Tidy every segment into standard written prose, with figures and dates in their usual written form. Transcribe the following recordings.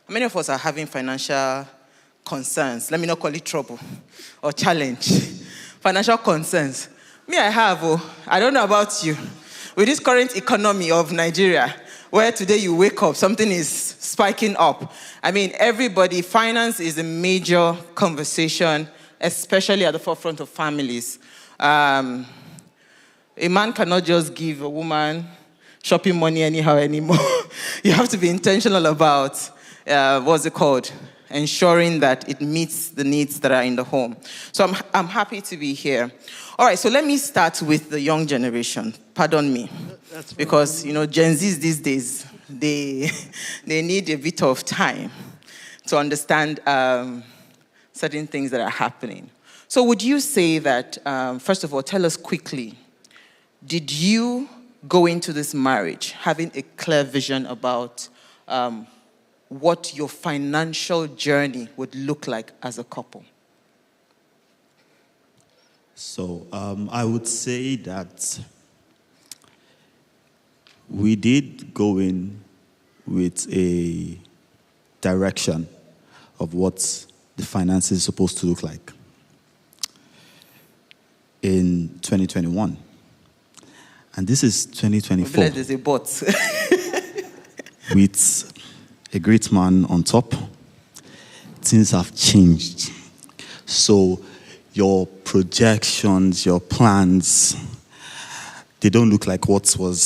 Many of us are having financial concerns. Let me not call it trouble or challenge. Financial concerns. Me, I have. I don't know about you. With this current economy of Nigeria, where today you wake up, something is spiking up. I mean, everybody, finance is a major conversation, especially at the forefront of families. A man cannot just give a woman shopping money anyhow anymore. You have to be intentional about, ensuring that it meets the needs that are in the home. So I'm happy to be here. All right, so let me start with the young generation. Pardon me. Because, Gen Zs these days, they need a bit of time to understand certain things that are happening. So would you say that, first of all, tell us quickly, did you go into this marriage having a clear vision about what your financial journey would look like as a couple? So I would say that we did go in with a direction of what the finances is supposed to look like in 2021. And this is 2024. There's a but. With a great man on top, things have changed. So your projections, your plans, they don't look like what was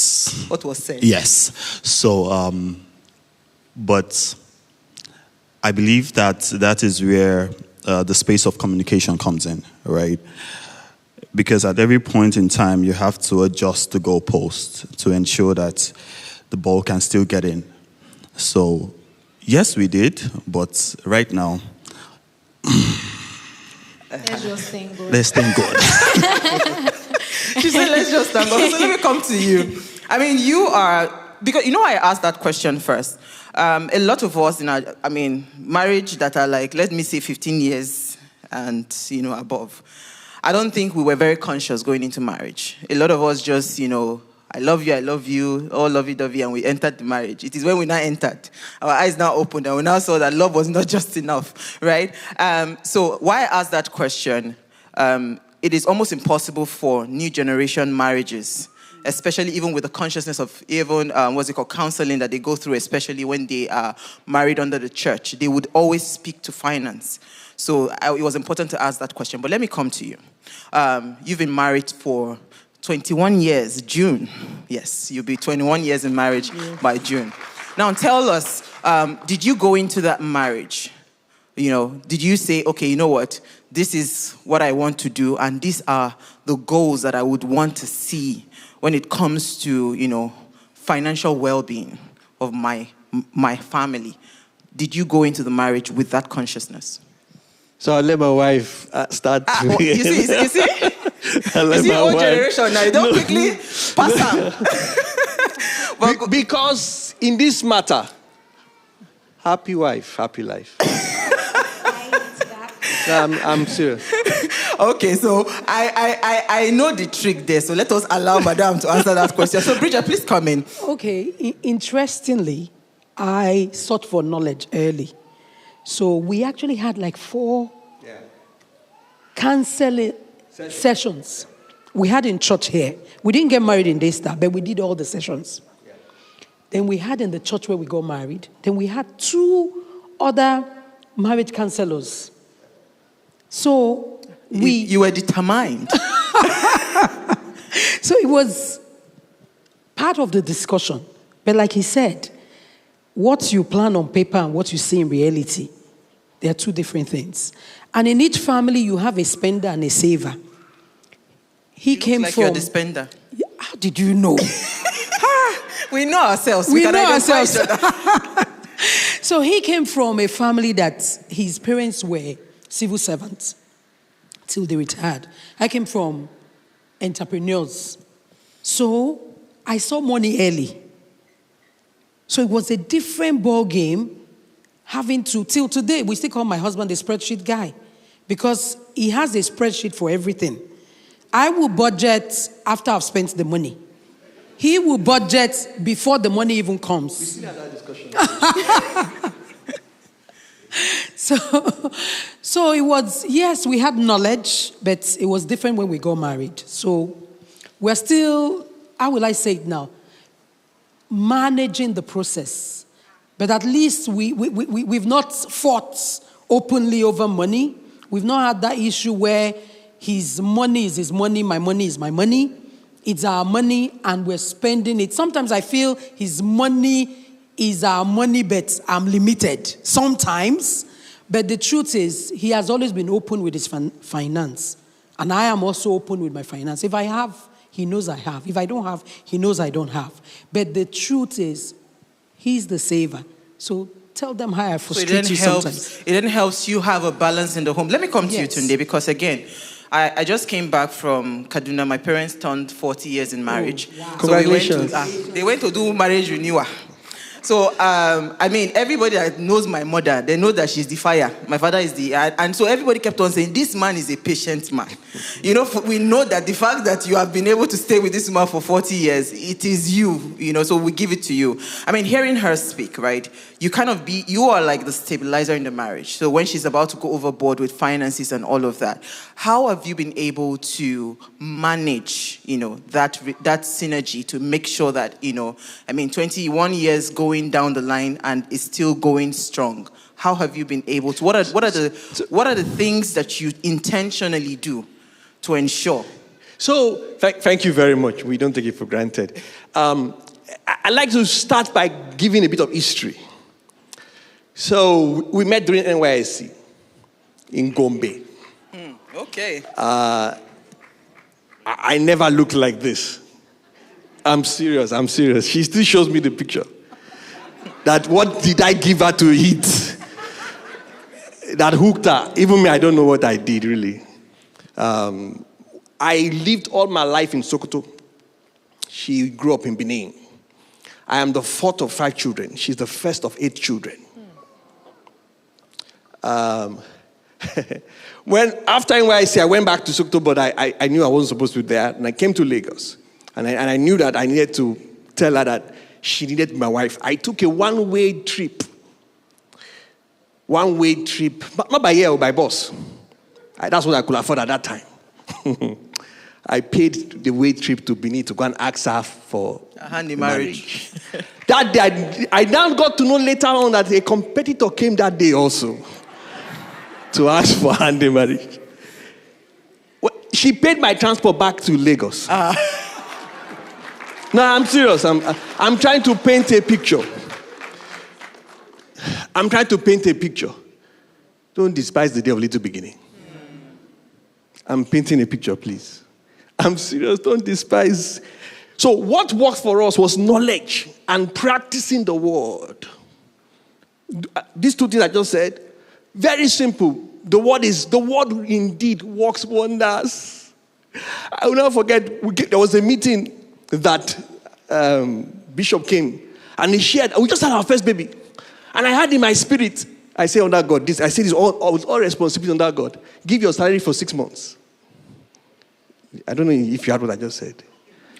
said. Yes. So, but I believe that is where the space of communication comes in, right? Because at every point in time, you have to adjust the goalpost to ensure that the ball can still get in. So, yes, we did, but right now, let's just thank God. Let's thank God. She said, let's just thank God. So let me come to you. I mean, you are, because I asked that question first. A lot of us in marriage that are like, let me say 15 years and, above. I don't think we were very conscious going into marriage. A lot of us just, I love you, all lovey-dovey, and we entered the marriage. It is when we now entered, our eyes now opened, and we now saw that love was not just enough, right? So why I asked that question, it is almost impossible for new generation marriages, especially even with the consciousness of even, counseling that they go through, especially when they are married under the church. They would always speak to finance. So it was important to ask that question. But let me come to you. You've been married for 21 years, June. Yes, you'll be 21 years in marriage by June. Now tell us, did you go into that marriage? Did you say, okay, you know what? This is what I want to do, and these are the goals that I would want to see when it comes to, financial well-being of my family. Did you go into the marriage with that consciousness? So I'll let my wife start. You see? You see old generation now. You don't quickly pass them. Because in this matter, happy wife, happy life. I'm serious. Okay, so I know the trick there. So let us allow Madam to answer that question. So Bridget, please come in. Okay, interestingly, I sought for knowledge early. So we actually had like 4 counseling sessions we had in church here. We didn't get married in Daystar, but we did all the sessions. Yeah. Then we had in the church where we got married. Then we had 2 other marriage counselors. So you were determined. So it was part of the discussion. But like he said, what you plan on paper and what you see in reality, they are 2 different things. And in each family, you have a spender and a saver. He came from... you're the spender. How did you know? We know ourselves. We know ourselves. So he came from a family that his parents were civil servants till they retired. I came from entrepreneurs. So I saw money early. So it was a different ball game having to, till today, we still call my husband the spreadsheet guy because he has a spreadsheet for everything. I will budget after I've spent the money. He will budget before the money even comes. We still have that discussion. So it was, yes, we had knowledge, but it was different when we got married. So we're still, how will I say it now? Managing the process. But at least we've not fought openly over money. We've not had that issue where his money is his money, my money is my money. It's our money and we're spending it. Sometimes I feel his money is our money, but I'm limited. Sometimes. But the truth is, he has always been open with his finance. And I am also open with my finance. If I have, he knows I have. If I don't have, he knows I don't have. But the truth is, he's the saver. So tell them how I frustrate you sometimes. It then helps you have a balance in the home. Let me come to you, Yes. Tunde, because again, I just came back from Kaduna. My parents turned 40 years in marriage. Oh, wow. So Congratulations. they went to do marriage renewal. So, I mean, everybody that knows my mother, they know that she's the fire. My father is the... And so everybody kept on saying, this man is a patient man. You know, we know that the fact that you have been able to stay with this man for 40 years, it is you know, so we give it to you. I mean, hearing her speak, right, you are like the stabilizer in the marriage. So when she's about to go overboard with finances and all of that, how have you been able to manage, you know, that synergy to make sure that, you know, I mean, 21 years going down the line and it's still going strong? How have you been able to? What are the things that you intentionally do to ensure? So, thank you very much. We don't take it for granted. I'd like to start by giving a bit of history. So, we met during NYSC in Gombe. Okay. I never looked like this. I'm serious. She still shows me the picture. That what did I give her to eat? That hooked her. Even me, I don't know what I did, really. I lived all my life in Sokoto. She grew up in Benin. I am the fourth of 5 children. She's the first of 8 children. When after NYSC, I went back to Sokoto, but I knew I wasn't supposed to be there, and I came to Lagos. And I knew that I needed to tell her that she needed my wife. I took a one-way trip. One-way trip, not by air or by bus. That's what I could afford at that time. I paid the way trip to Benin to go and ask her for a hand in marriage. That day, I now got to know later on that a competitor came that day also to ask for hand in marriage. Well, she paid my transport back to Lagos. No, I'm serious. I'm trying to paint a picture. Don't despise the day of little beginning. I'm painting a picture, please. I'm serious. Don't despise. So what worked for us was knowledge and practicing the word. These 2 things I just said, very simple. The word indeed works wonders. I will never forget, there was a meeting that Bishop came and he shared, we just had our first baby. And I had in my spirit, I say under God, I say this with all responsibility under God. Give your salary for 6 months. I don't know if you heard what I just said.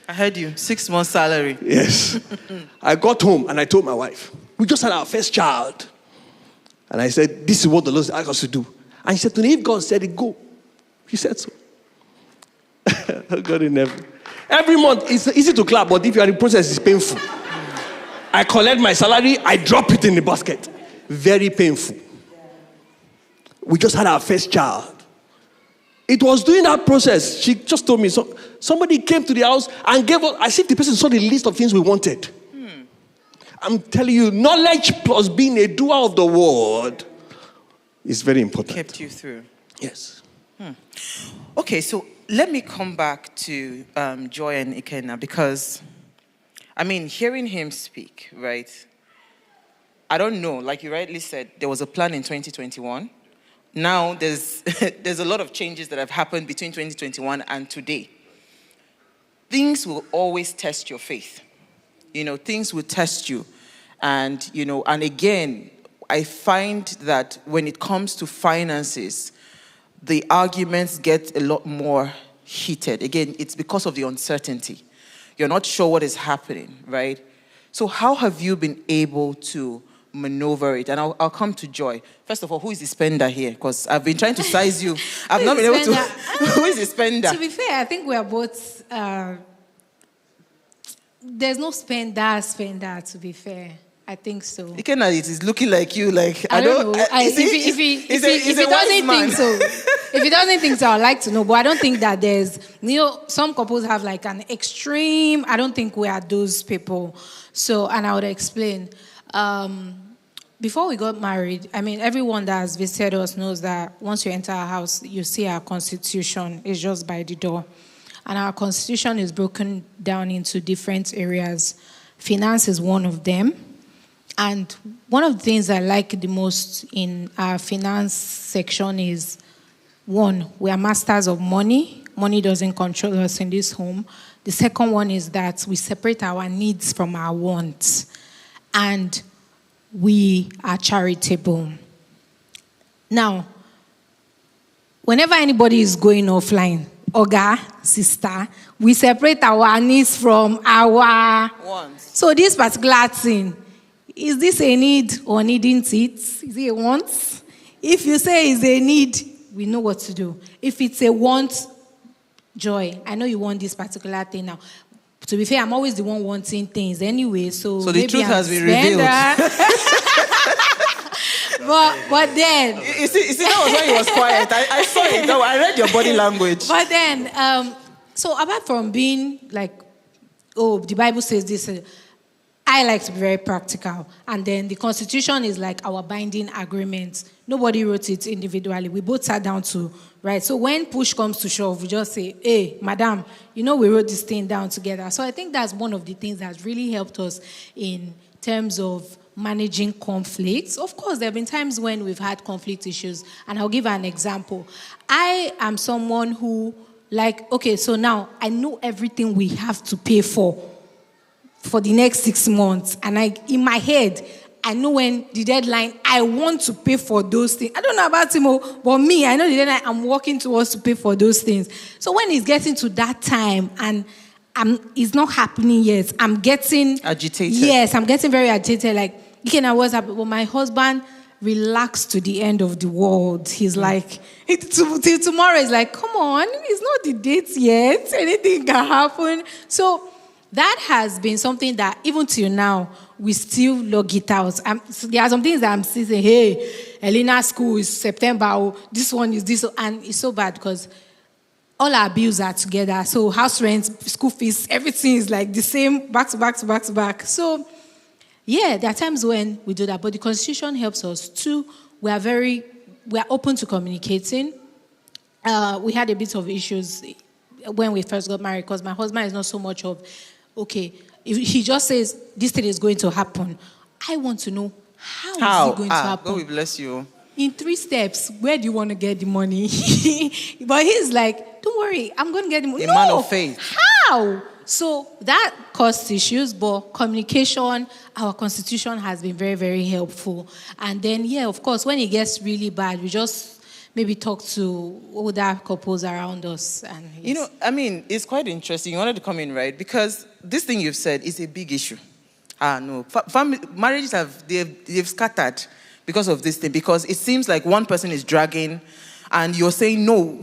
I heard you. 6 months salary. Yes. I got home and I told my wife, we just had our first child. And I said, this is what the Lord asked us to do. And she said to me, if God said it, go. He said so. God in heaven. Every month, it's easy to clap, but if you are in the process, it's painful. I collect my salary, I drop it in the basket. Very painful. We just had our first child. It was during that process, she just told me, somebody came to the house and gave us, as if the person saw the list of things we wanted. I'm telling you, knowledge plus being a doer of the word is very important. Kept you through. Yes. Okay, so let me come back to Joy and Ikenna, because, I mean, hearing him speak, right? I don't know, like you rightly said, there was a plan in 2021. Now there's a lot of changes that have happened between 2021 and today. Things will always test your faith. You know, things will test you. And, you know, and again, I find that when it comes to finances, the arguments get a lot more heated. Again, it's because of the uncertainty. You're not sure what is happening, right? So how have you been able to maneuver it? And I'll come to Joy. First of all, who is the spender here? Because I've been trying to size you. I've not been able to. Who is the spender? To be fair, I think we are both. There's no spender, to be fair. I think so. Ikena, it is looking like you. Like I don't know. If he doesn't think so, if he doesn't think so, I'd like to know. But I don't think that there's, some couples have like an extreme. I don't think we are those people. So, and I would explain. Before we got married, I mean, everyone that has visited us knows that once you enter our house, you see our constitution is just by the door. And our constitution is broken down into different areas. Finance is one of them. And one of the things I like the most in our finance section is, one, we are masters of money. Money doesn't control us in this home. The second one is that we separate our needs from our wants. And we are charitable. Now, whenever anybody is going offline, Oga, sister, we separate our needs from our wants. So this particular thing, is this a need or needing it? Is it a want? If you say it's a need, we know what to do. If it's a want, Joy, I know you want this particular thing now. To be fair, I'm always the one wanting things anyway. So the truth has been revealed. but then... You see, that was when he was quiet. I saw it. No, I read your body language. But then, so apart from being like, the Bible says this... I like to be very practical. And then the Constitution is like our binding agreement. Nobody wrote it individually. We both sat down to write. So when push comes to shove, we just say, hey, madam, we wrote this thing down together. So I think that's one of the things that's really helped us in terms of managing conflicts. Of course, there have been times when we've had conflict issues. And I'll give an example. I am someone who, so now I know everything we have to pay for the next 6 months. And in my head, I know when the deadline, I want to pay for those things. I don't know about Timo, but me, I know the deadline, I'm working towards to pay for those things. So when it's getting to that time and it's not happening yet, I'm getting... agitated. Yes, I'm getting very agitated. What's happening? Well, my husband relaxed to the end of the world. He's like, till tomorrow, he's like, come on, it's not the date yet. Anything can happen. So... that has been something that even till now, we still log it out. So there are some things that I'm still saying, hey, Elena's school is September, this one is this, and it's so bad because all our bills are together. So house rent, school fees, everything is like the same, back to back to back to back. So, yeah, there are times when we do that, but the Constitution helps us too. We are open to communicating. We had a bit of issues when we first got married because my husband is not so much of, if he just says this thing is going to happen, I want to know how is it going to happen. God will bless you. In 3 steps, where do you want to get the money? But he's like, don't worry, I'm going to get the money. A man of faith. How? So that caused issues, but communication, our Constitution has been very, very helpful. And then, of course, when it gets really bad, we just maybe talk to older couples around us. And it's quite interesting. You wanted to come in, right? Because this thing you've said is a big issue. No. Marriages they've scattered because of this thing. Because it seems like one person is dragging and you're saying, no,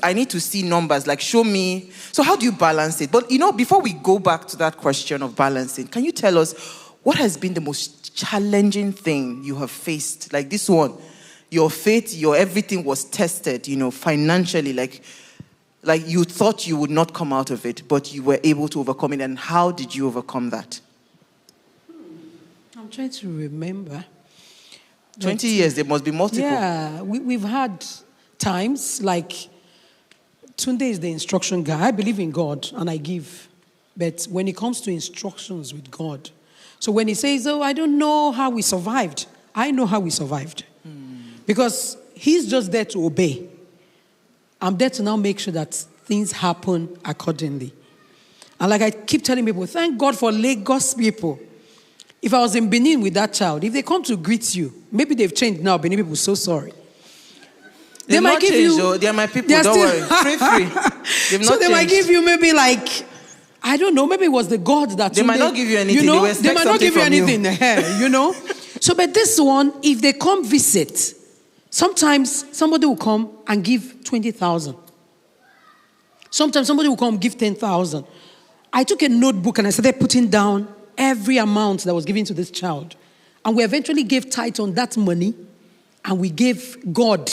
I need to see numbers, like show me. So how do you balance it? But, before we go back to that question of balancing, can you tell us what has been the most challenging thing you have faced? Like this one. Your faith, your everything was tested, financially, like you thought you would not come out of it, but you were able to overcome it. And how did you overcome that? I'm trying to remember. 20 years, there must be multiple. Yeah, we've had times like Tunde is the instruction guy. I believe in God and I give. But when it comes to instructions with God, so when he says, I don't know how we survived, I know how we survived. Because he's just there to obey. I'm there to now make sure that things happen accordingly. And like I keep telling people, thank God for Lagos people. If I was in Benin with that child, if they come to greet you, maybe they've changed now, Benin people, so sorry. They might give you... They are my people, don't worry. Free. They might give you maybe like... I don't know, maybe it was the God that... They might not give you anything. They might not give you anything, So, but this one, if they come visit, sometimes somebody will come and give 20,000. Sometimes somebody will come and give 10,000. I took a notebook and I started putting down every amount that was given to this child. And we eventually gave tithe on that money, and we gave God,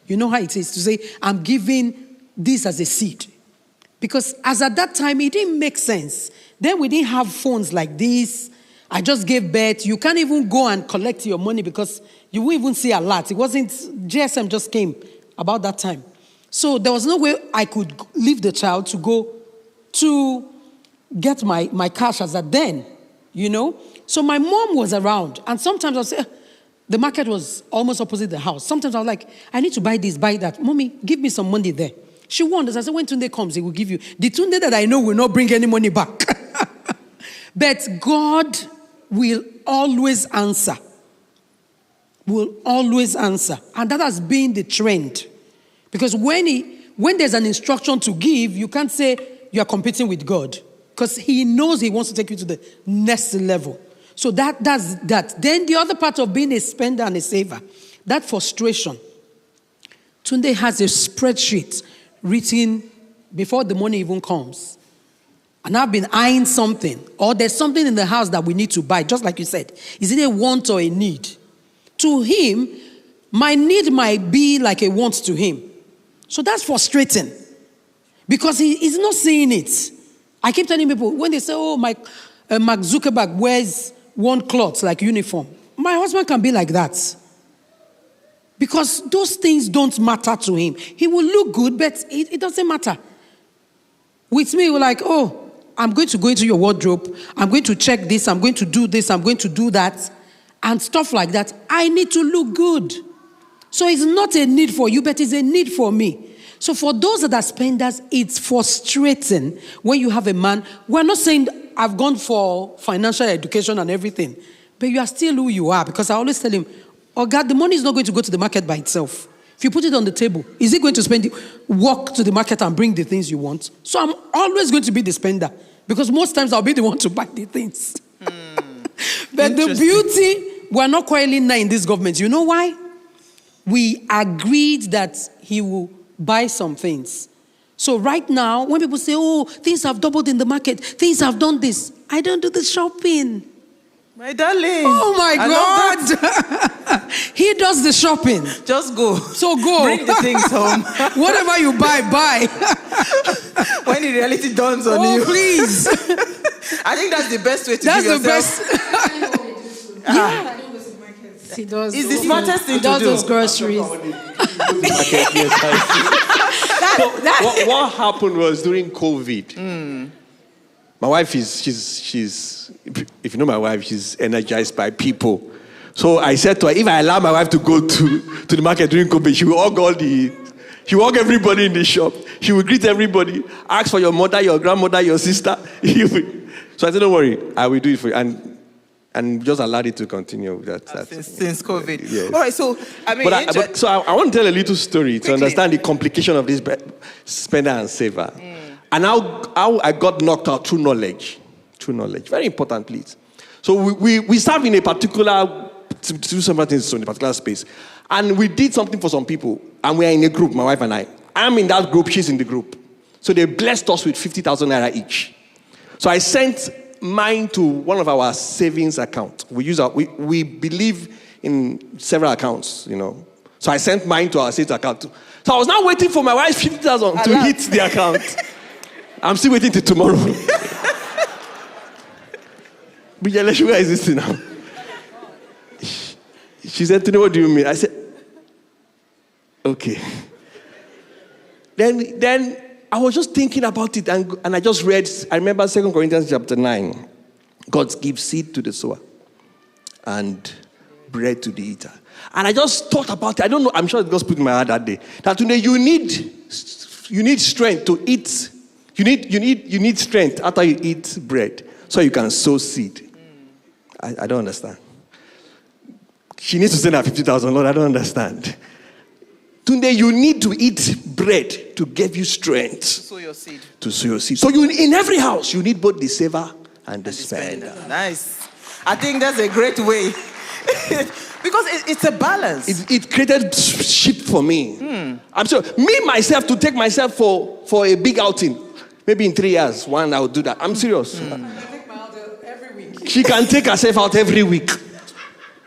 you know how it is, to say, I'm giving this as a seed. Because as at that time, it didn't make sense. Then we didn't have phones like this. I just gave birth. You can't even go and collect your money because you won't even see a lot. It wasn't, GSM just came about that time. So there was no way I could leave the child to go to get my cash as at then, you know. So my mom was around, and sometimes I'll say, the market was almost opposite the house. Sometimes I was like, I need to buy this, buy that. Mommy, give me some money there. She wonders. I said, when Tunde comes, he will give you. The Tunde that I know will not bring any money back. But God will always answer. Will always answer. And that has been the trend. Because when there's an instruction to give, you can't say you are competing with God. Because he knows he wants to take you to the next level. So that's that. Then the other part of being a spender and a saver, that frustration. Tunde has a spreadsheet written before the money even comes. And I've been eyeing something. Or there's something in the house that we need to buy, just like you said. Is it a want or a need? To him, my need might be like a want to him. So that's frustrating. Because he's not seeing it. I keep telling people, when they say, oh, Mark Zuckerberg wears one cloth like uniform. My husband can be like that. Because those things don't matter to him. He will look good, but it doesn't matter. With me, we're like, oh, I'm going to go into your wardrobe. I'm going to check this. I'm going to do this. I'm going to do that. And stuff like that. I need to look good. So it's not a need for you, but it's a need for me. So for those that are spenders, it's frustrating when you have a man. We're not saying I've gone for financial education and everything, but you are still who you are. Because I always tell him, oh God, the money is not going to go to the market by itself. If you put it on the table, is it going to walk to the market and bring the things you want? So I'm always going to be the spender. Because most times I'll be the one to buy the things. But the beauty, we're not quarreling now in this government. You know why? We agreed that he will buy some things. So right now, when people say, oh, things have doubled in the market, things have done this, I don't do the shopping. My darling. Oh my God. He does the shopping. Just go. So go. Bring the things home. Whatever you buy. When the reality dawns on you. Oh, please. I think that's the best way to give yourself. That's the best. Yeah. He does. It's the smartest thing to do. He does those groceries. What happened was during COVID, my wife she's if you know my wife, she's energized by people. So I said to her, if I allow my wife to go to the market during COVID, she will hug everybody in the shop. She will greet everybody, ask for your mother, your grandmother, your sister. So I said, don't worry, I will do it for you. And just allowed it to continue with that. Since COVID. Yes. All right, so, I mean... So I want to tell a little story to understand the complication of this spender and saver. And how I got knocked out through knowledge. Through knowledge. Very important, please. So we serve in a particular... to do some things in a particular space. And we did something for some people. And we are in a group, my wife and I. I'm in that group, she's in the group. So they blessed us with 50,000 naira each. So I sent mine to one of our savings accounts. We believe in several accounts, you know. So I sent mine to our savings account. So I was now waiting for my wife's 50,000 to hit the account. I'm still waiting till tomorrow. But where is this now? She said to me, what do you mean? I said, okay. Then I was just thinking about it, and I just read, I remember 2 Corinthians chapter 9. God gives seed to the sower and bread to the eater. And I just thought about it. I don't know, I'm sure God's put in my heart that day. That today you need strength to eat. You need strength after you eat bread so you can sow seed. I don't understand. She needs to send her 50,000, Lord, I don't understand. Today you need to eat bread to give you strength. To sow your seed. So in every house, you need both the saver and the spender. Nice. I think that's a great way Because it's a balance. It created shift for me. I'm sure me myself to take myself for a big outing. Maybe in 3 years, one I will do that. I'm serious. She can take herself out every week.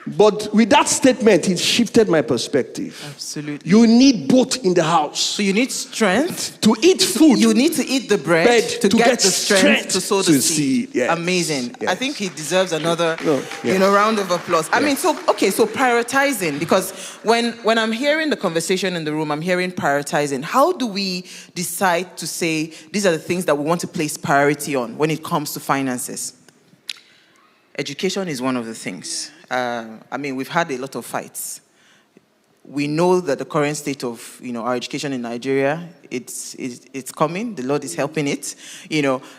But with that statement, it shifted my perspective. Absolutely. You need both in the house. So you need strength to eat food. You need to eat the bread to get the strength to sow the seed. Yes. Amazing. Yes. I think he deserves another round of applause. I mean, so prioritizing, because when I'm hearing the conversation in the room, I'm hearing prioritizing. How do we decide to say these are the things that we want to place priority on when it comes to finances? Education is one of the things. We've had a lot of fights. We know that the current state of, our education in Nigeria, it's coming. The Lord is helping it,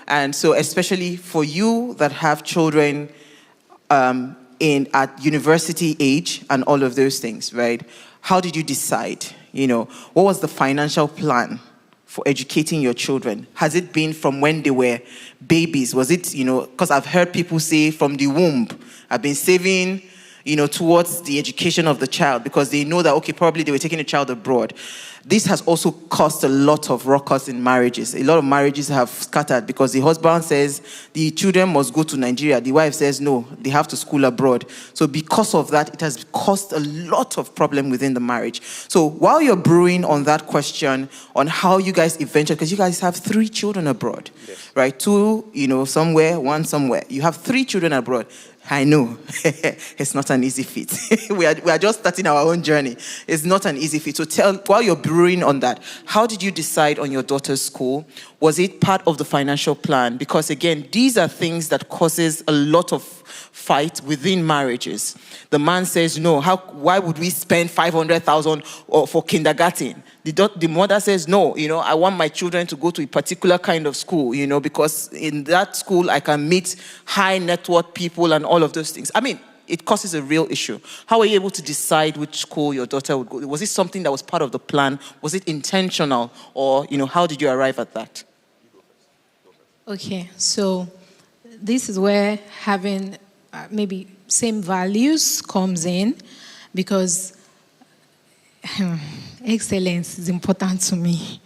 And so especially for you that have children at university age and all of those things, right? How did you decide? What was the financial plan for educating your children? Has it been from when they were babies? Was it, because I've heard people say from the womb, I've been saving, towards the education of the child because they know that, okay, probably they were taking a child abroad. This has also caused a lot of ruckus in marriages. A lot of marriages have scattered because the husband says the children must go to Nigeria. The wife says, no, they have to school abroad. So because of that, it has caused a lot of problem within the marriage. So while you're brewing on that question on how you guys eventually, because you guys have 3 children abroad, right? 2, somewhere, 1 somewhere. You have 3 children abroad. I know it's not an easy feat. we are just starting our own journey. It's not an easy feat. So while you're brewing on that, how did you decide on your daughter's school? Was it part of the financial plan? Because again, these are things that causes a lot of fight within marriages. The man says, no, why would we spend 500,000 for kindergarten? The mother says, no, I want my children to go to a particular kind of school, because in that school I can meet high net worth people and all of those things. I mean, it causes a real issue. How were you able to decide which school your daughter would go? Was it something that was part of the plan? Was it intentional? Or, how did you arrive at that? Okay, so this is where having maybe same values comes in, because excellence is important to me.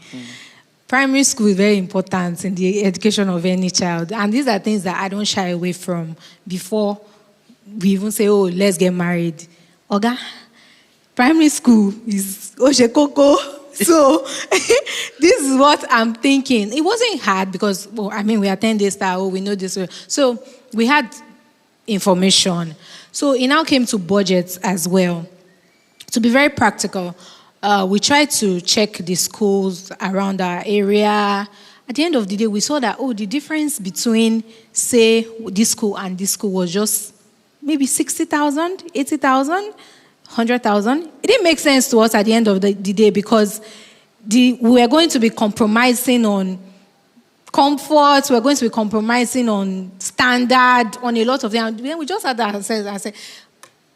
Primary school is very important in the education of any child. And these are things that I don't shy away from before we even say, oh, let's get married. Oga, primary school is Oshekoko. So this is what I'm thinking. It wasn't hard because, we attend Daystar, we know this. So we had information. So it now came to budgets as well. To be very practical, we tried to check the schools around our area. At the end of the day, we saw that, the difference between, say, this school and this school was just maybe 60,000, 80,000, 100,000. It didn't make sense to us at the end of the day because we were going to be compromising on comfort, we were going to be compromising on standard, on a lot of things. Then we just had that and said,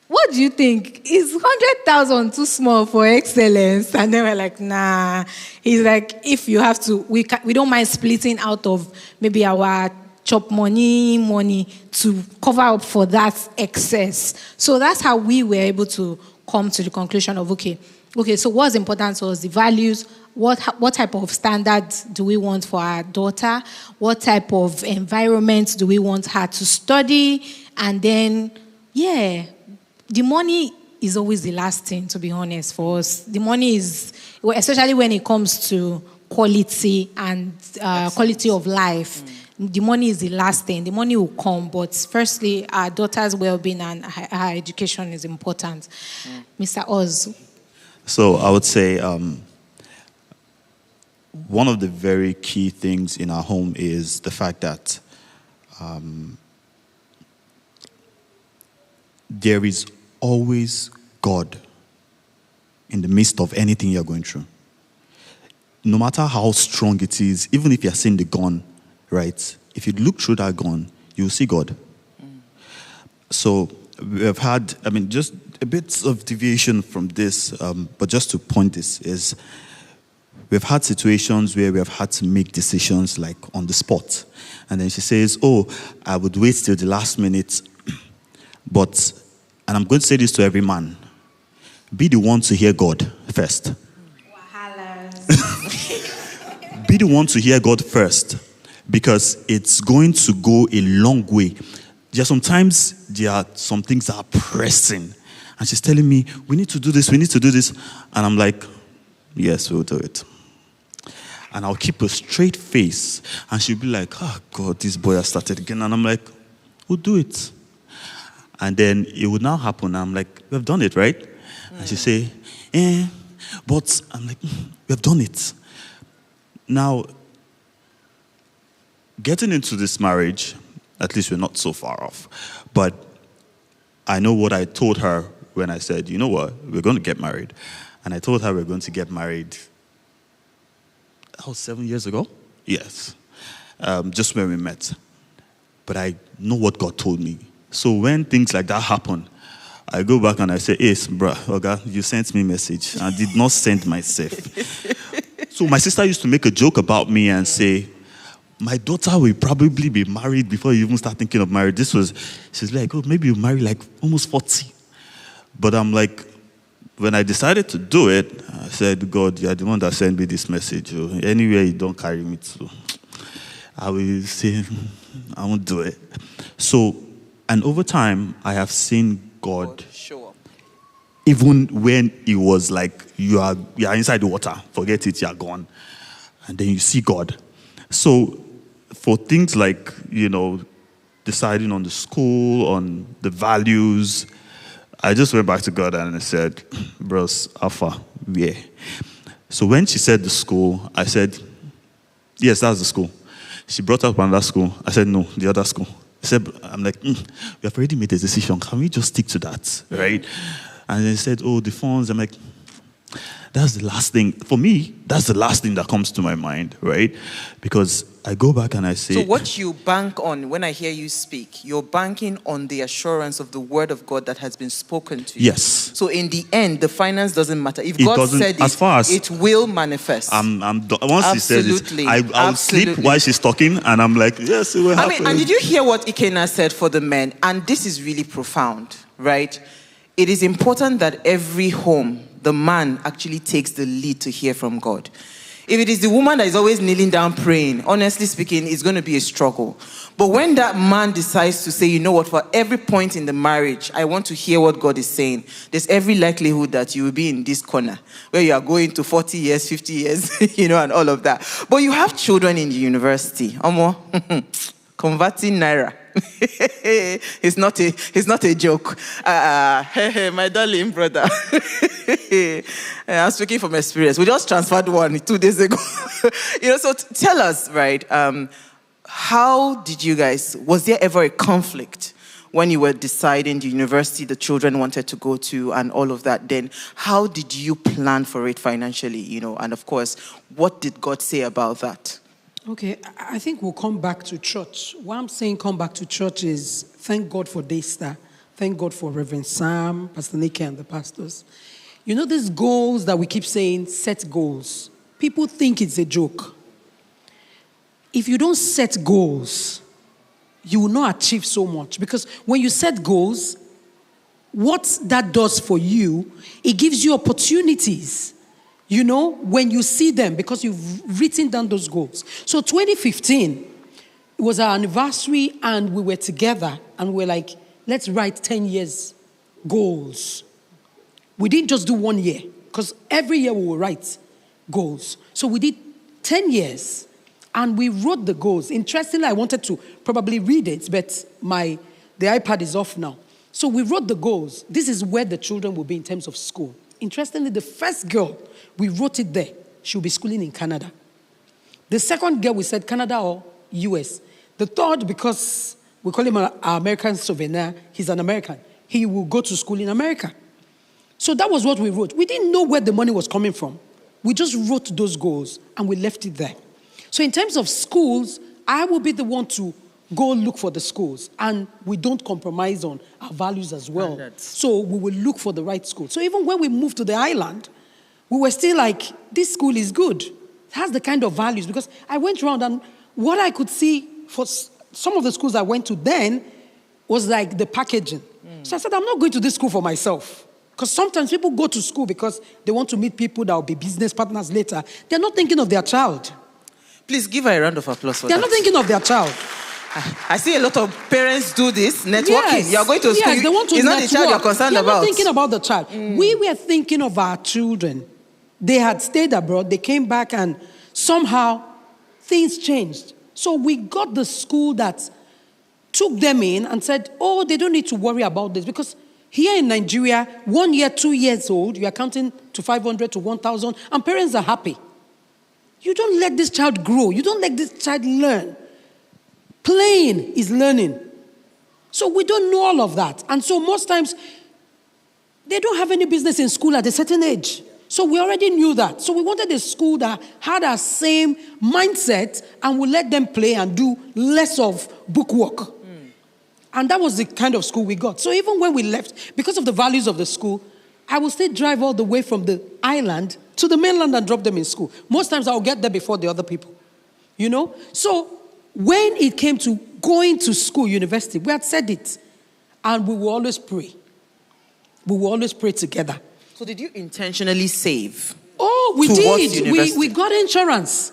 what do you think? Is 100,000 too small for excellence? And then we're like, nah. He's like, if you have to, we don't mind splitting out of maybe our chop money to cover up for that excess. So that's how we were able to come to the conclusion of, okay, so what's important to us? The values. What type of standards do we want for our daughter? What type of environment do we want her to study? And then, the money is always the last thing, to be honest, for us. The money is, especially when it comes to quality and quality of life, the money is the last thing. The money will come, but firstly, our daughter's well-being and her education is important. Mr. Oz. So I would say one of the very key things in our home is the fact that there is always God in the midst of anything you're going through. No matter how strong it is, even if you're seeing the gun, right? If you look through that gun, you'll see God. So we have had, just a bit of deviation from this, but just to point this is, we've had situations where we have had to make decisions like on the spot. And then she says, I would wait till the last minute, but and I'm going to say this to every man, be the one to hear God first. Be the one to hear God first, because it's going to go a long way. Sometimes there are some things that are pressing, and she's telling me, we need to do this, and I'm like, yes, we'll do it. And I'll keep a straight face, and she'll be like, oh God, this boy has started again, and I'm like, we'll do it. And then it would now happen, I'm like, we have done it, right? And she'll say, but I'm like, we have done it. Now, getting into this marriage, at least we're not so far off. But I know what I told her when I said, you know what, we're going to get married. And I told her we're going to get married, 7 years ago? Yes. Just when we met. But I know what God told me. So when things like that happen, I go back and I say, hey, bro, okay, you sent me a message. I did not send myself. So my sister used to make a joke about me and say, my daughter will probably be married before you even start thinking of marriage. She's like, oh, maybe you marry like almost 40. But I'm like, when I decided to do it, I said, God, you're the one that sent me this message. Anywhere you don't carry me to, I will say, I won't do it. So, and over time, I have seen God show up. Even when it was like, you are inside the water, forget it, you are gone. And then you see God. So, for things like, deciding on the school, on the values, I just went back to God and I said, bros, Alpha, yeah. So when she said the school, I said, yes, that's the school. She brought up another school. I said, no, the other school. I'm like, we have already made a decision. Can we just stick to that, right? And they said, oh, the phones. I'm like, that's the last thing. For me, that's the last thing that comes to my mind, right? Because I go back and I say... So what you bank on, when I hear you speak, you're banking on the assurance of the word of God that has been spoken to you. Yes. So in the end, the finance doesn't matter. If God said it will manifest. Once he said it, I'll sleep while she's talking, and I'm like, yes, it will happen. And did you hear what Ikena said for the men? And this is really profound, right? It is important that every home, the man actually takes the lead to hear from God. If it is the woman that is always kneeling down praying, honestly speaking, it's going to be a struggle. But when that man decides to say, you know what, for every point in the marriage, I want to hear what God is saying, there's every likelihood that you will be in this corner where you are going to 40 years, 50 years, and all of that. But you have children in the university. Converting Naira. It's not a joke. My darling brother. I'm speaking from experience. We just transferred one 2 days ago. So tell us, right? How did you guys, was there ever a conflict when you were deciding the university the children wanted to go to and all of that? Then how did you plan for it financially, and of course, what did God say about that? Okay, I think we'll come back to church. What I'm saying come back to church is thank God for Daystar. Thank God for Reverend Sam, Pastor Nikki, and the pastors. These goals that we keep saying, set goals. People think it's a joke. If you don't set goals, you will not achieve so much. Because when you set goals, what that does for you, it gives you opportunities. When you see them, because you've written down those goals. So 2015, it was our anniversary, and we were together, and we're like, let's write 10 years goals. We didn't just do 1 year, because every year we will write goals. So we did 10 years, and we wrote the goals. Interestingly, I wanted to probably read it, but the iPad is off now. So we wrote the goals. This is where the children will be in terms of school. Interestingly, the first girl, we wrote it there. She will be schooling in Canada. The second girl, we said Canada or US. The third, because we call him our American souvenir, he's an American. He will go to school in America. So that was what we wrote. We didn't know where the money was coming from. We just wrote those goals and we left it there. So in terms of schools, I will be the one to go look for the schools. And we don't compromise on our values as well. So we will look for the right school. So even when we moved to the island, we were still like, this school is good. It has the kind of values. Because I went around and what I could see for some of the schools I went to then was like the packaging. So I said, I'm not going to this school for myself. Because sometimes people go to school because they want to meet people that will be business partners later. They're not thinking of their child. Please give her a round of applause for They're that. not thinking of their child. I see a lot of parents do this, networking. Yes. You're going to school. Yes, they want to it's not the child you're concerned They're about. not thinking about the child. We were thinking of our children. They had stayed abroad. They came back and somehow things changed. So we got the school that took them in and said, oh, they don't need to worry about this. Because here in Nigeria, 1 year, 2 years old, you are counting to 500 to 1,000, and parents are happy. You don't let this child grow. You don't let this child learn. Playing is learning. So we don't know all of that. And so most times, they don't have any business in school at a certain age. So we already knew that. So we wanted a school that had our same mindset and would let them play and do less of bookwork. And that was the kind of school we got. So even when we left, because of the values of the school, I would still drive all the way from the island to the mainland and drop them in school. Most times I would get there before the other people. You know? So when it came to going to school, university, we had said it. And we will always pray. We will always pray together. So did you intentionally save? Oh, we towards did. We got insurance.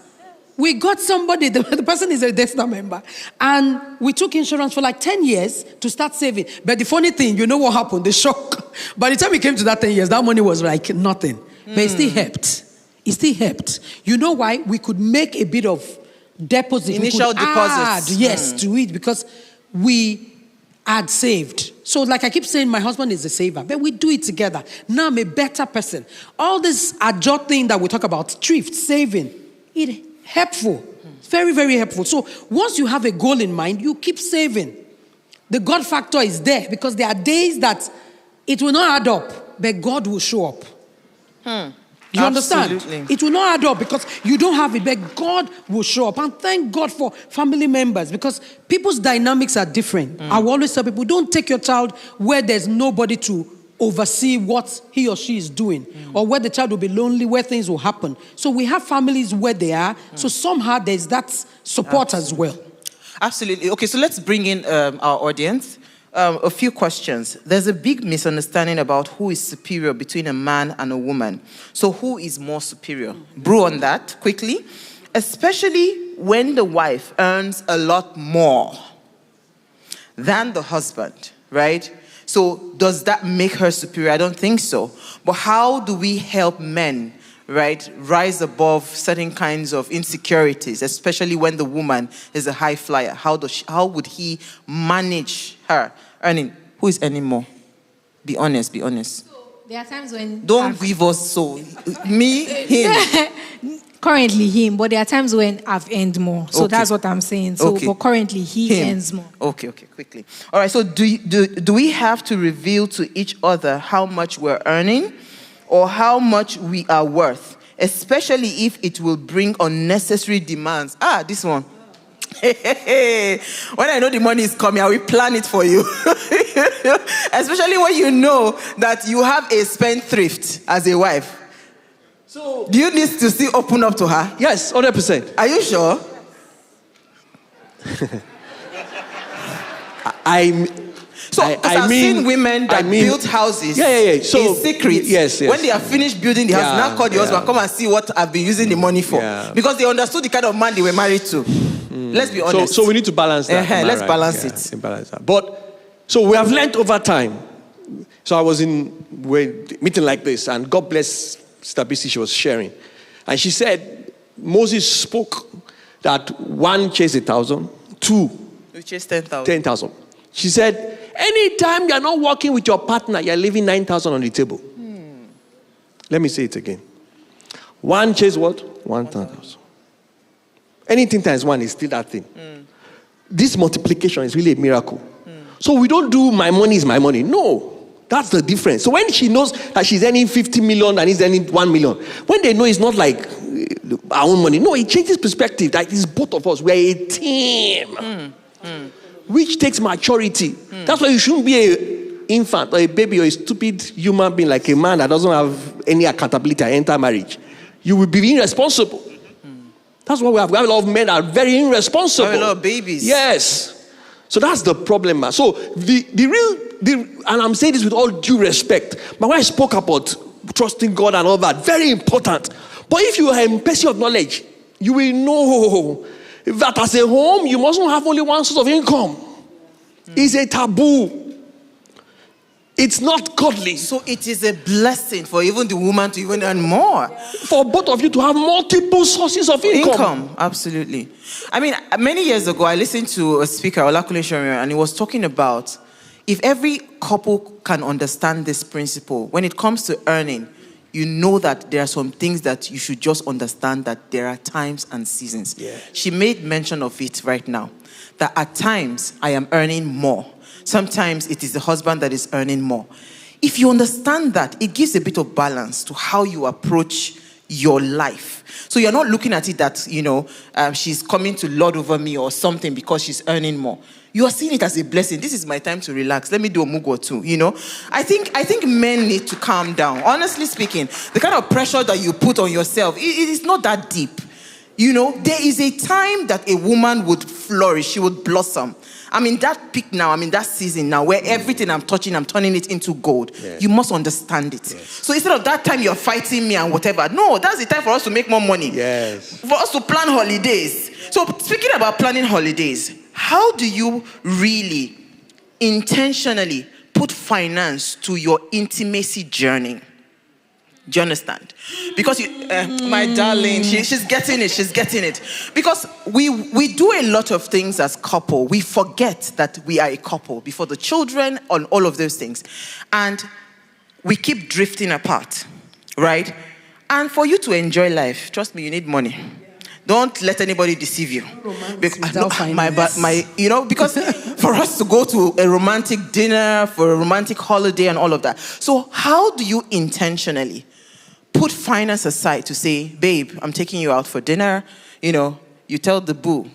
We got somebody, the person is a Daystar member, and we took insurance for like 10 years to start saving. But the funny thing, you know what happened? The shock. By the time we came to that 10 years, that money was like nothing. But it still helped. It still helped. You know why? We could make a bit of deposit. Initial deposits. Yes, to it, because we had saved. So like I keep saying, my husband is a saver, but we do it together. Now I'm a better person. All this adjust thing that we talk about, thrift, saving, it helpful. Very, very helpful. So once you have a goal in mind, you keep saving. The God factor is there because there are days that it will not add up, but God will show up. You understand? Absolutely. It will not add up because you don't have it, but God will show up. And thank God for family members because people's dynamics are different. I will always tell people, don't take your child where there's nobody to oversee what he or she is doing, or where the child will be lonely, where things will happen. So we have families where they are. So somehow there's that support as well. Absolutely. Okay, so let's bring in our audience. A few questions. There's a big misunderstanding about who is superior between a man and a woman. So who is more superior? Brew on that quickly. Especially when the wife earns a lot more than the husband, right? So does that make her superior? I don't think so. But how do we help men, right, rise above certain kinds of insecurities, especially when the woman is a high flyer? How would he manage her earning? Who is earning more? Be honest, be honest. There are times when... Don't give us so. Me, him. Currently him, but there are times when I've earned more. So Okay. that's what I'm saying. So Okay. but currently he Him. earns more. Okay, quickly. All right, so do we have to reveal to each other how much we're earning or how much we are worth, especially if it will bring unnecessary demands? This one. When I know the money is coming, I will plan it for you. Especially when you know that you have a spendthrift as a wife. So, Do you need to still open up to her? yes, 100%. Are you sure? I've seen women that built houses in secret. Yes. When they are finished building the house, now call the husband, come and see what I've been using the money for. Yeah. Because they understood the kind of man they were married to. Let's be honest. So we need to balance that. Am I Let's right? balance Yeah, it. balance that. But, so we have learned over time. So I was in a meeting like this, and God bless Sister BC, she was sharing. And she said, Moses spoke that 1 chase 1,000, 2 We chase 10,000. 10,000. She said, anytime you're not working with your partner, you're leaving 9,000 on the table. Let me say it again. 1 chase what? 1,000. Anything times 1 is still that thing. This multiplication is really a miracle. So we don't do my money is my money. No. That's the difference. So when she knows that she's earning 50 million and he's earning 1 million, when they know it's not like our own money, no, it changes perspective. That it's both of us. We're a team. Which takes maturity. That's why you shouldn't be an infant or a baby or a stupid human being like a man that doesn't have any accountability and enter marriage. You will be irresponsible. That's what we have. We have a lot of men that are very irresponsible. We have a lot of babies. Yes. So that's the problem, man. So and I'm saying this with all due respect. My wife spoke about trusting God and all that. Very important. But if you are a person of knowledge, you will know that as a home, you mustn't have only one source of income. It's a taboo. It's not godly. So it is a blessing for even the woman to even earn more. For both of you to have multiple sources of income. Absolutely. I mean, many years ago, I listened to a speaker, Olakule Shomire, and he was talking about if every couple can understand this principle, when it comes to earning, you know that there are some things that you should just understand, that there are times and seasons. Yeah. She made mention of it right now, that at times I am earning more. Sometimes it is the husband that is earning more. If you understand that, it gives a bit of balance to how you approach your life. So you're not looking at it that, she's coming to lord over me or something because she's earning more. You are seeing it as a blessing. This is my time to relax. Let me do a mug or two, I think men need to calm down. Honestly speaking, the kind of pressure that you put on yourself, it is not that deep. There is a time that a woman would flourish. She would blossom. I'm in that peak now. I'm in that season now where everything I'm touching, I'm turning it into gold. Yes. You must understand it. Yes. So instead of that time you're fighting me and whatever, no, that's the time for us to make more money. Yes. For us to plan holidays. Yes. So speaking about planning holidays, how do you really intentionally put finance to your intimacy journey? Do you understand? Because my darling, she's getting it. She's getting it. Because we do a lot of things as couple. We forget that we are a couple before the children and all of those things. And we keep drifting apart, right? And for you to enjoy life, trust me, you need money. Don't let anybody deceive you. Because for us to go to a romantic dinner, for a romantic holiday and all of that. So how do you intentionally put finance aside to say, babe, I'm taking you out for dinner. You tell the boo,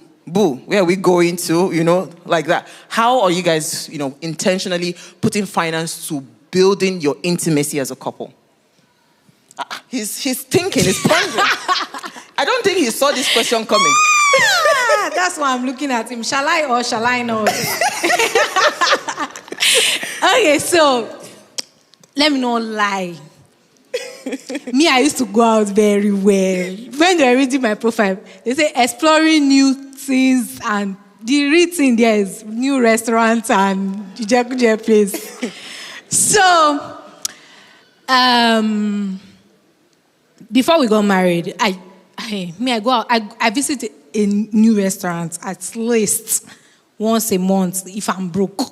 where are we going to? Like that. How are you guys, intentionally putting finance to building your intimacy as a couple? He's thinking, he's pondering. I don't think he saw this question coming. That's why I'm looking at him. Shall I or shall I not? Okay, so let me not lie. Me, I used to go out very well. When they were reading my profile, they say exploring new things, and the written there is new restaurants and Juje place. So, before we got married, I go out. I visit a new restaurant at least once a month if I'm broke.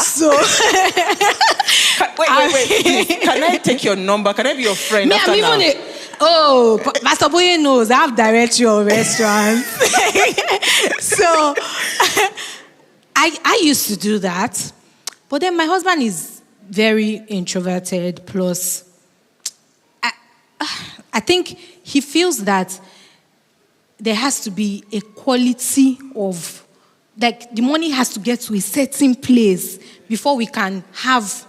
So wait. Please, can I take your number? Can I be your friend? I'm even Pastor Boye knows I have directory of restaurants. So I used to do that, but then my husband is very introverted. Plus, I think he feels that there has to be a quality of, like, the money has to get to a certain place before we can have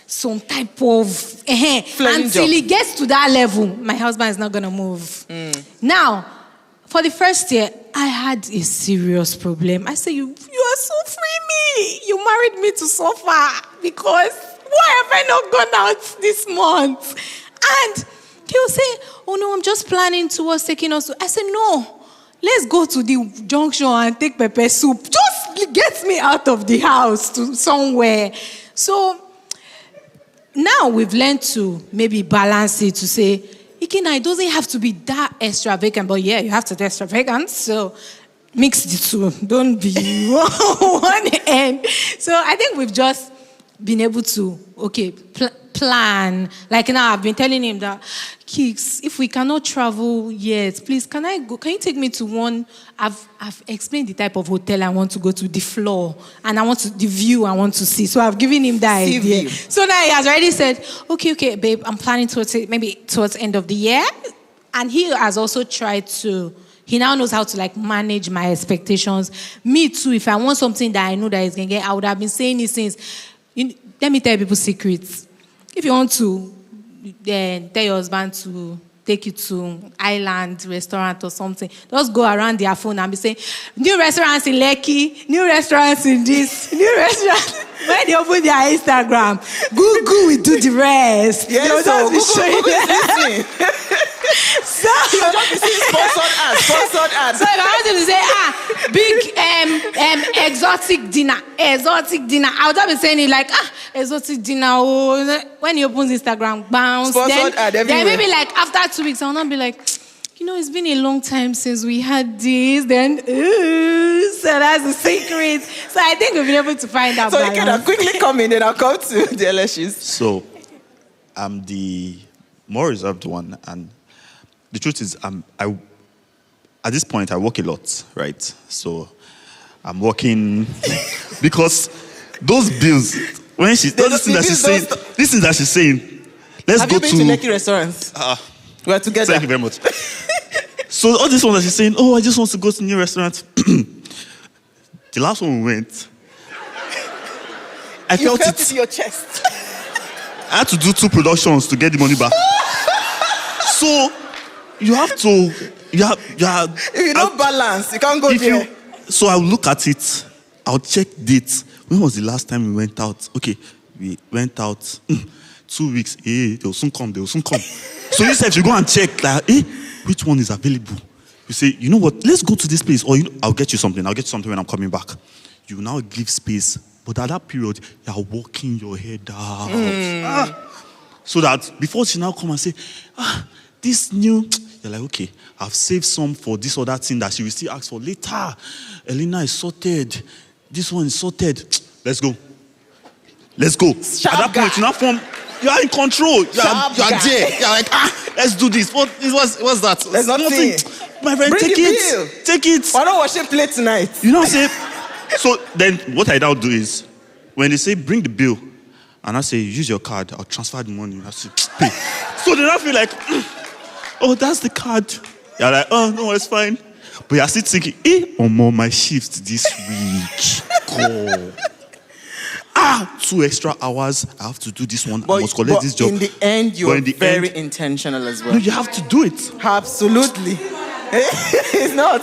some type of until he gets to that level. My husband is not going to move. Now, for the first year, I had a serious problem. I said, you are suffering me. You married me to suffer because why have I not gone out this month? And he'll say, oh no, I'm just planning towards taking us to. I said, no, let's go to the junction and take pepper soup. Just get me out of the house to somewhere. So now we've learned to maybe balance it to say, Ikina, it doesn't have to be that extravagant, but yeah, you have to be extravagant. So mix the two. Don't be one end. So I think we've just been able to, plan. Like now, I've been telling him that, Kicks, if we cannot travel yet, please, can I go? Can you take me to one? I've explained the type of hotel I want to go to, the floor, and the view I want to see. So I've given him that idea. So now he has already said, okay, babe, I'm planning towards the end of the year. And he has also tried to, he now knows how to manage my expectations. Me too, if I want something that I know that he's going to get, I would have been saying it since. Let me tell people secrets. If you want to tell your husband to take you to island restaurant or something. Just go around their phone and be saying, new restaurants in Lekki, new restaurants in this, new restaurants. When they open their Instagram, Google will do the rest. Yes, so Google is So you'll just be seeing sponsored ads. So if I want them to say, big exotic dinner, I would just be saying it like, exotic dinner. Oh, when he opens Instagram, bounce. Sponsored ad everywhere. Then maybe like after 2 weeks, I'll not be like, it's been a long time since we had this. Then, so that's the secret. So I think we'll be able to find out. So you can quickly come in and I'll come to the elections. So I'm the more reserved one, and the truth is, at this point, I work a lot, right? So I'm working because those bills, when she does this thing that she's saying, let's Have go you been to Lekki restaurants? We're together. Thank you very much. So all this one that she's saying, I just want to go to a new restaurant. The last one we went, I felt it in your chest. I had to do 2 productions to get the money back. So you have to, if you don't balance, you can't go there. So I'll look at it, I'll check dates. When was the last time we went out? Okay, we went out 2 weeks. They will soon come. So you said you go and check, like, which one is available? You say, you know what, let's go to this place, or I'll get you something when I'm coming back. You now give space, but at that period, you're walking your head out. So that before she now come and say, this new, you're like, okay, I've saved some for this other thing that she will still ask for later. Elena is sorted. This one is sorted. Let's go. Sharp At that point, you are in control. You are there. You're like, let's do this. What's that? There's nothing. My friend, take it. Why not wash and play tonight? You know what I'm saying? So then what I now do is, when they say, bring the bill, and I say, use your card, I'll transfer the money. I say, pay. So then I feel like, that's the card. You're like, no, it's fine. But you're still thinking, my shift this week. Go. 2 extra hours, I have to do this one. I must collect this job. In the end, you're very intentional as well. No, you have to do it. Absolutely. It's not.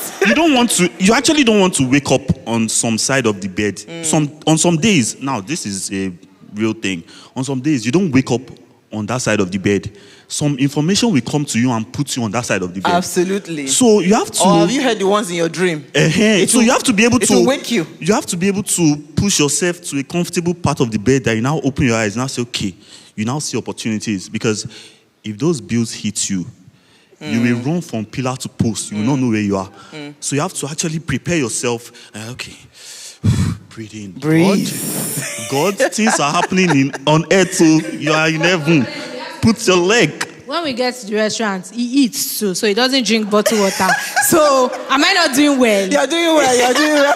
You actually don't want to wake up on some side of the bed. On some days, now this is a real thing. On some days, you don't wake up on that side of the bed. Some information will come to you and put you on that side of the bed. Absolutely. So you have to. Or have you heard the ones in your dream? So you have to be able to. It will wake you. You have to be able to push yourself to a comfortable part of the bed that you now open your eyes and now say, okay, you now see opportunities. Because if those bills hit you, you will run from pillar to post. You will not know where you are. So you have to actually prepare yourself. Okay, breathe in. God, things are happening on earth, so you are in heaven. Put your leg. When we get to the restaurant, he eats too, so he doesn't drink bottled water. So, am I not doing well? You're doing well.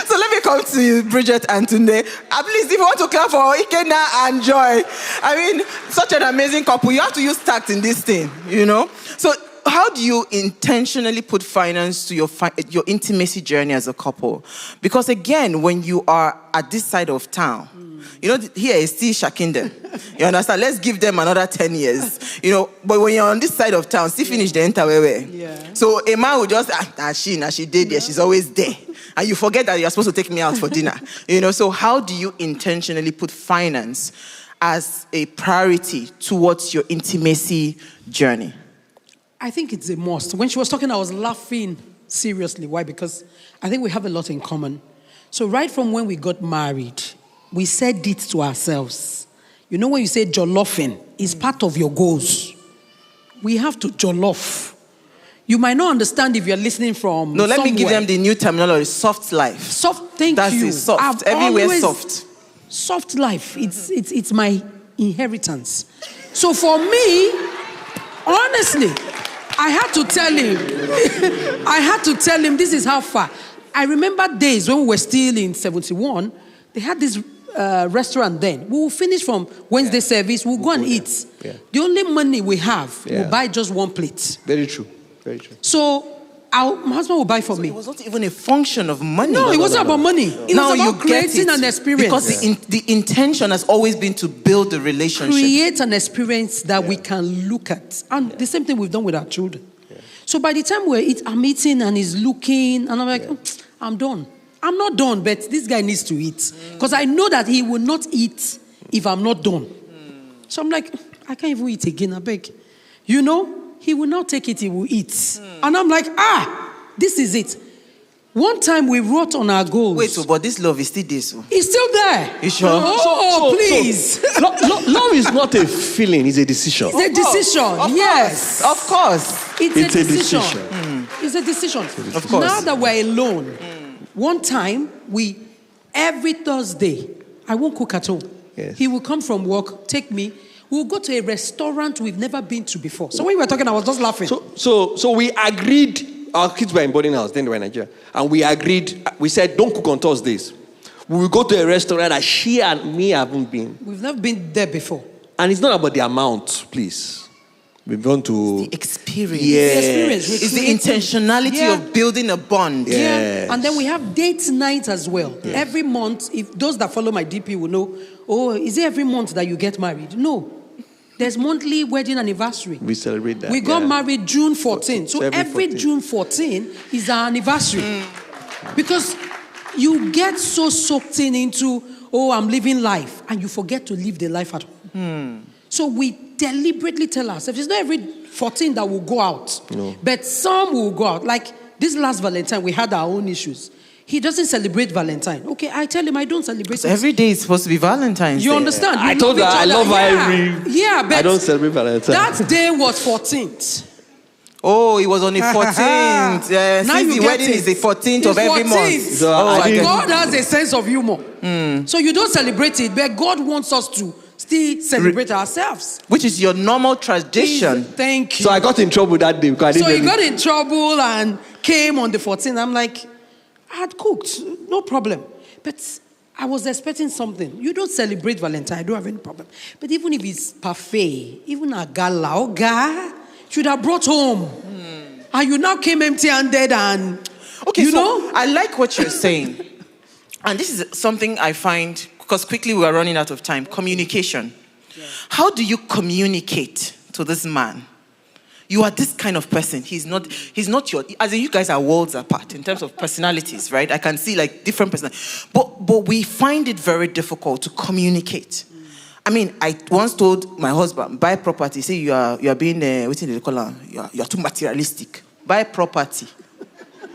So let me come to you, Bridget and Tunde. At least if you want to clap for Ikenna and Joy. I mean, such an amazing couple. You have to use tact in this thing, So how do you intentionally put finance to your intimacy journey as a couple? Because again, when you are at this side of town, here is still Shakinde. You understand? Let's give them another 10 years. But when you're on this side of town, still finish the interwewe. Yeah. So a man will just, she did there, she's always there. And you forget that you're supposed to take me out for dinner. So how do you intentionally put finance as a priority towards your intimacy journey? I think it's a must. When she was talking, I was laughing seriously. Why? Because I think we have a lot in common. So right from when we got married, we said it to ourselves. When you say jolloffing, it's part of your goals. We have to jollof. You might not understand if you're listening from No, let somewhere. me give them the new terminology, soft life. Soft, thank That's you. That's it, soft. Everywhere soft. Soft life. It's my inheritance. So for me, honestly, I had to tell him this is how far. I remember days when we were still in 71, they had this restaurant then. We will finish from Wednesday service, we'll go and eat. Yeah. The only money we have, we'll buy just one plate. Very true. Very true. So my husband will buy for me. It was not even a function of money. No, it wasn't about money. It was about creating an experience. Because the intention has always been to build a relationship. Create an experience that we can look at. And the same thing we've done with our children. So by the time I'm eating and he's looking, and I'm like, I'm done. I'm not done, but this guy needs to eat. Because I know that he will not eat if I'm not done. So I'm like, I can't even eat again, I beg. You know? He will not take it, he will eat. And I'm like, this is it. One time we wrote on our goals. Wait, but this love is still this. It's still there. You sure? Please. Love is not a feeling, it's a decision. It's a decision, yes. Of course. It's a decision. It's a decision. Of course. Now that we're alone, one time, every Thursday, I won't cook at home. Yes. He will come from work, take me. We'll go to a restaurant we've never been to before. So when we were talking, I was just laughing. So we agreed, our kids were in boarding house, then they were in Nigeria. And we agreed, we said, don't cook on Thursdays. We will go to a restaurant that she and me haven't been. We've never been there before. And it's not about the amount, please. We've gone to... It's the experience. Yes. It's the intentionality of building a bond. Yes. Yeah. And then we have date night as well. Yes. Every month, if those that follow my DP will know, is it every month that you get married? No. There's monthly wedding anniversary. We celebrate that. We got married June 14. So every 14. June 14 is our anniversary. Because you get so soaked into, I'm living life. And you forget to live the life at home. So we deliberately tell ourselves, it's not every 14 that will go out. No. But some will go out. Like this last Valentine, we had our own issues. He doesn't celebrate Valentine. Okay, I tell him I don't celebrate. So every day is supposed to be Valentine's Day. You understand? I told her I love her every... Yeah, but I don't celebrate Valentine. That day was 14th. Oh, it was on the 14th. Yeah, now since the wedding is the 14th of every month. So God has a sense of humor. So you don't celebrate it, but God wants us to still celebrate ourselves. Which is your normal tradition. Thank you. So I got in trouble that day. So he got in trouble and came on the 14th. I'm like... I had cooked, no problem. But I was expecting something. You don't celebrate Valentine, I don't have any problem. But even if it's parfait, even a gala, should have brought home. And you now came empty-handed and, okay, you know? I like what you're saying. And this is something I find, because quickly we are running out of time, communication. Yeah. How do you communicate to this man? You are this kind of person. He's not your, as in you guys are worlds apart in terms of personalities, right? I can see like different personalities. But we find it very difficult to communicate. I mean, I once told my husband, buy property. Say you are being, what do they call it? You are too materialistic. Buy property.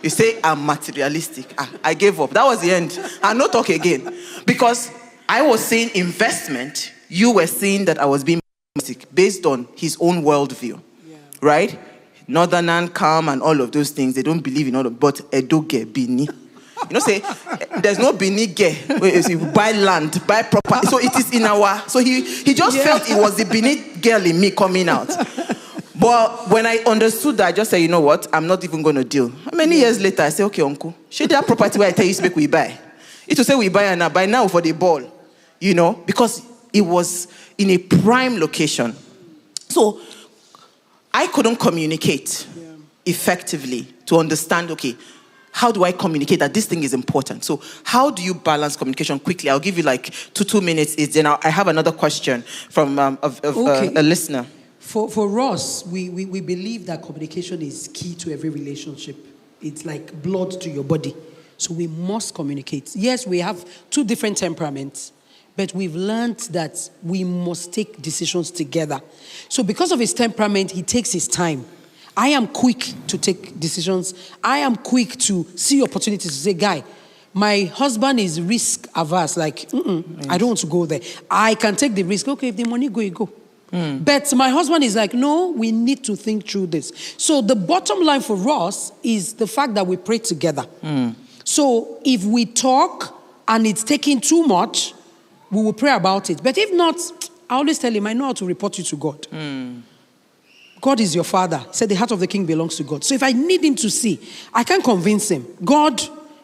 You say, I'm materialistic. I gave up. That was the end. I'll not talk again. Because I was saying investment. You were saying that I was being materialistic based on his own worldview. Right? Northern calm and all of those things. They don't believe in all of, but Edoge, Bini. You know, say, there's no Bini ge. You buy land, buy property. So it is in our, so he just felt it was the Bini girl in me coming out. But when I understood that, I just said, you know what? I'm not even going to deal. Many years later, I said, okay, uncle, show that property where I tell you to make we buy. It will say we buy and now, buy now for the ball. You know, because it was in a prime location. So, I couldn't communicate effectively to understand, okay, how do I communicate that this thing is important? So how do you balance communication quickly? I'll give you like 2 minutes. Then I have another question from a listener. For us, we believe that communication is key to every relationship. It's like blood to your body. So we must communicate. Yes, we have 2 different temperaments. But we've learned that we must take decisions together. So because of his temperament, he takes his time. I am quick to take decisions. I am quick to see opportunities to say, guy, my husband is risk averse. Like, I don't want to go there. I can take the risk. Okay, if the money go, you go. But my husband is like, no, we need to think through this. So the bottom line for us is the fact that we pray together. So if we talk and it's taking too much, we will pray about it. But if not, I always tell him, I know how to report you to God. God is your father. He said the heart of the king belongs to God. So if I need him to see, I can convince him. God,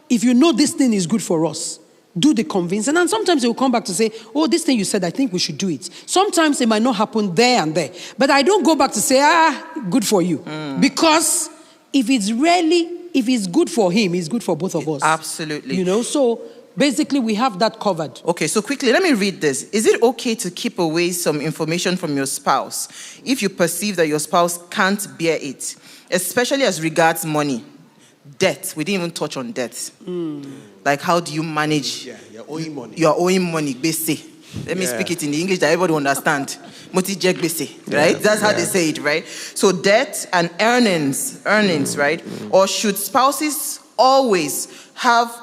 if you know this thing is good for us, do the convincing. And sometimes he will come back to say, oh, this thing you said, I think we should do it. Sometimes it might not happen there and there. But I don't go back to say, good for you. Because if it's good for him, it's good for both of us. Absolutely. You know, so basically we have that covered. Okay, so quickly, let me read this. Is it okay to keep away some information from your spouse if you perceive that your spouse can't bear it, especially as regards money? Debt. We didn't even touch on debt. Like, how do you manage? Yeah, you're owing money. You're owing money, bese. Let me speak it in the English that everybody understand. Moti jek bese, right? That's how they say it, right? So debt and earnings, right? Or should spouses always have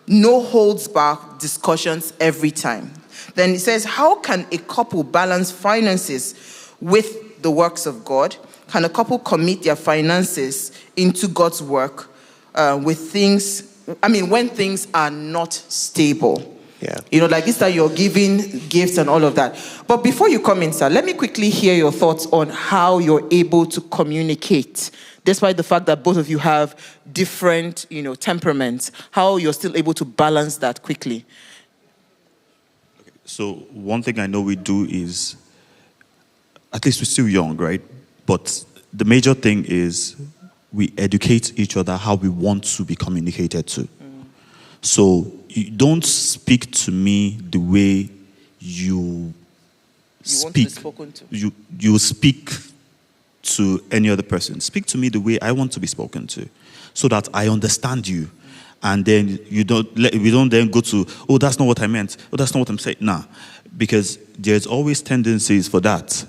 no holds back discussions every time? Then it says, how can a couple balance finances with the works of God? Can a couple commit their finances into God's work when things are not stable? Yeah. You know, like this time you're giving gifts and all of that. But before you come in, sir, let me quickly hear your thoughts on how you're able to communicate, despite the fact that both of you have different, temperaments, how you're still able to balance that quickly. So one thing I know we do is, at least we're still young, right? But the major thing is we educate each other how we want to be communicated to. So you don't speak to me the way you speak. Want to be spoken to. You speak to any other person. Speak to me the way I want to be spoken to, so that I understand you. And then we don't then go to, oh, that's not what I meant. Oh, that's not what I'm saying. Nah, because there's always tendencies for that.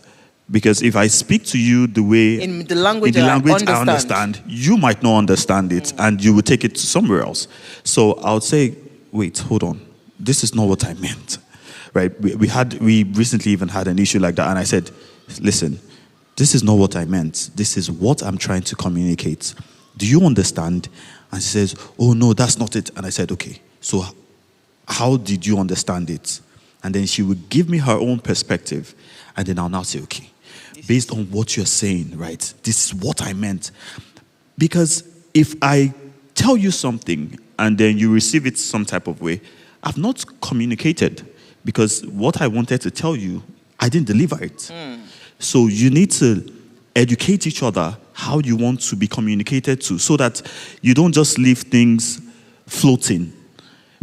Because if I speak to you the way in the language I understand, you might not understand it, and you will take it to somewhere else. So I would say, wait, hold on, this is not what I meant, right? We recently even had an issue like that, and I said, listen, this is not what I meant. This is what I'm trying to communicate. Do you understand? And she says, oh no, that's not it. And I said, okay, so how did you understand it? And then she would give me her own perspective, and then I'll now say, okay, based on what you're saying, right, this is what I meant. Because if I tell you something and then you receive it some type of way, I've not communicated, because what I wanted to tell you, I didn't deliver it. So you need to educate each other how you want to be communicated to, so that you don't just leave things floating,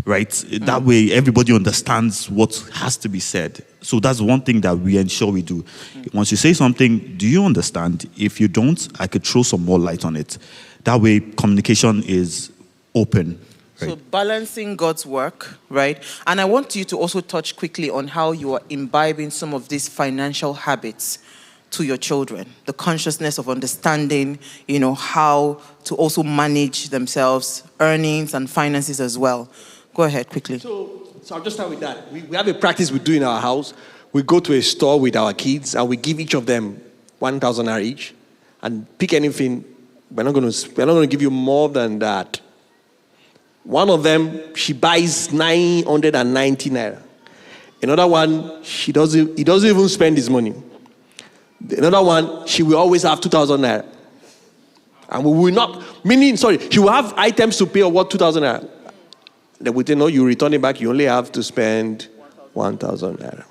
right? That way everybody understands what has to be said. So that's one thing that we ensure we do. Once you say something, do you understand? If you don't, I could throw some more light on it. That way communication is open. Right? So balancing God's work, right? And I want you to also touch quickly on how you are imbibing some of these financial habits to your children. The consciousness of understanding, how to also manage themselves, earnings and finances as well. Go ahead quickly. So I'll just start with that. We have a practice we do in our house. We go to a store with our kids and we give each of them 1,000 naira each, and pick anything. We're not going to give you more than that. One of them, she buys 990 naira. Another one, he doesn't even spend his money. Another one, she will always have 2,000 naira. And we will not, she will have items to pay of what 2,000 naira. Then we say, no, you return it back, you only have to spend 1,000 naira.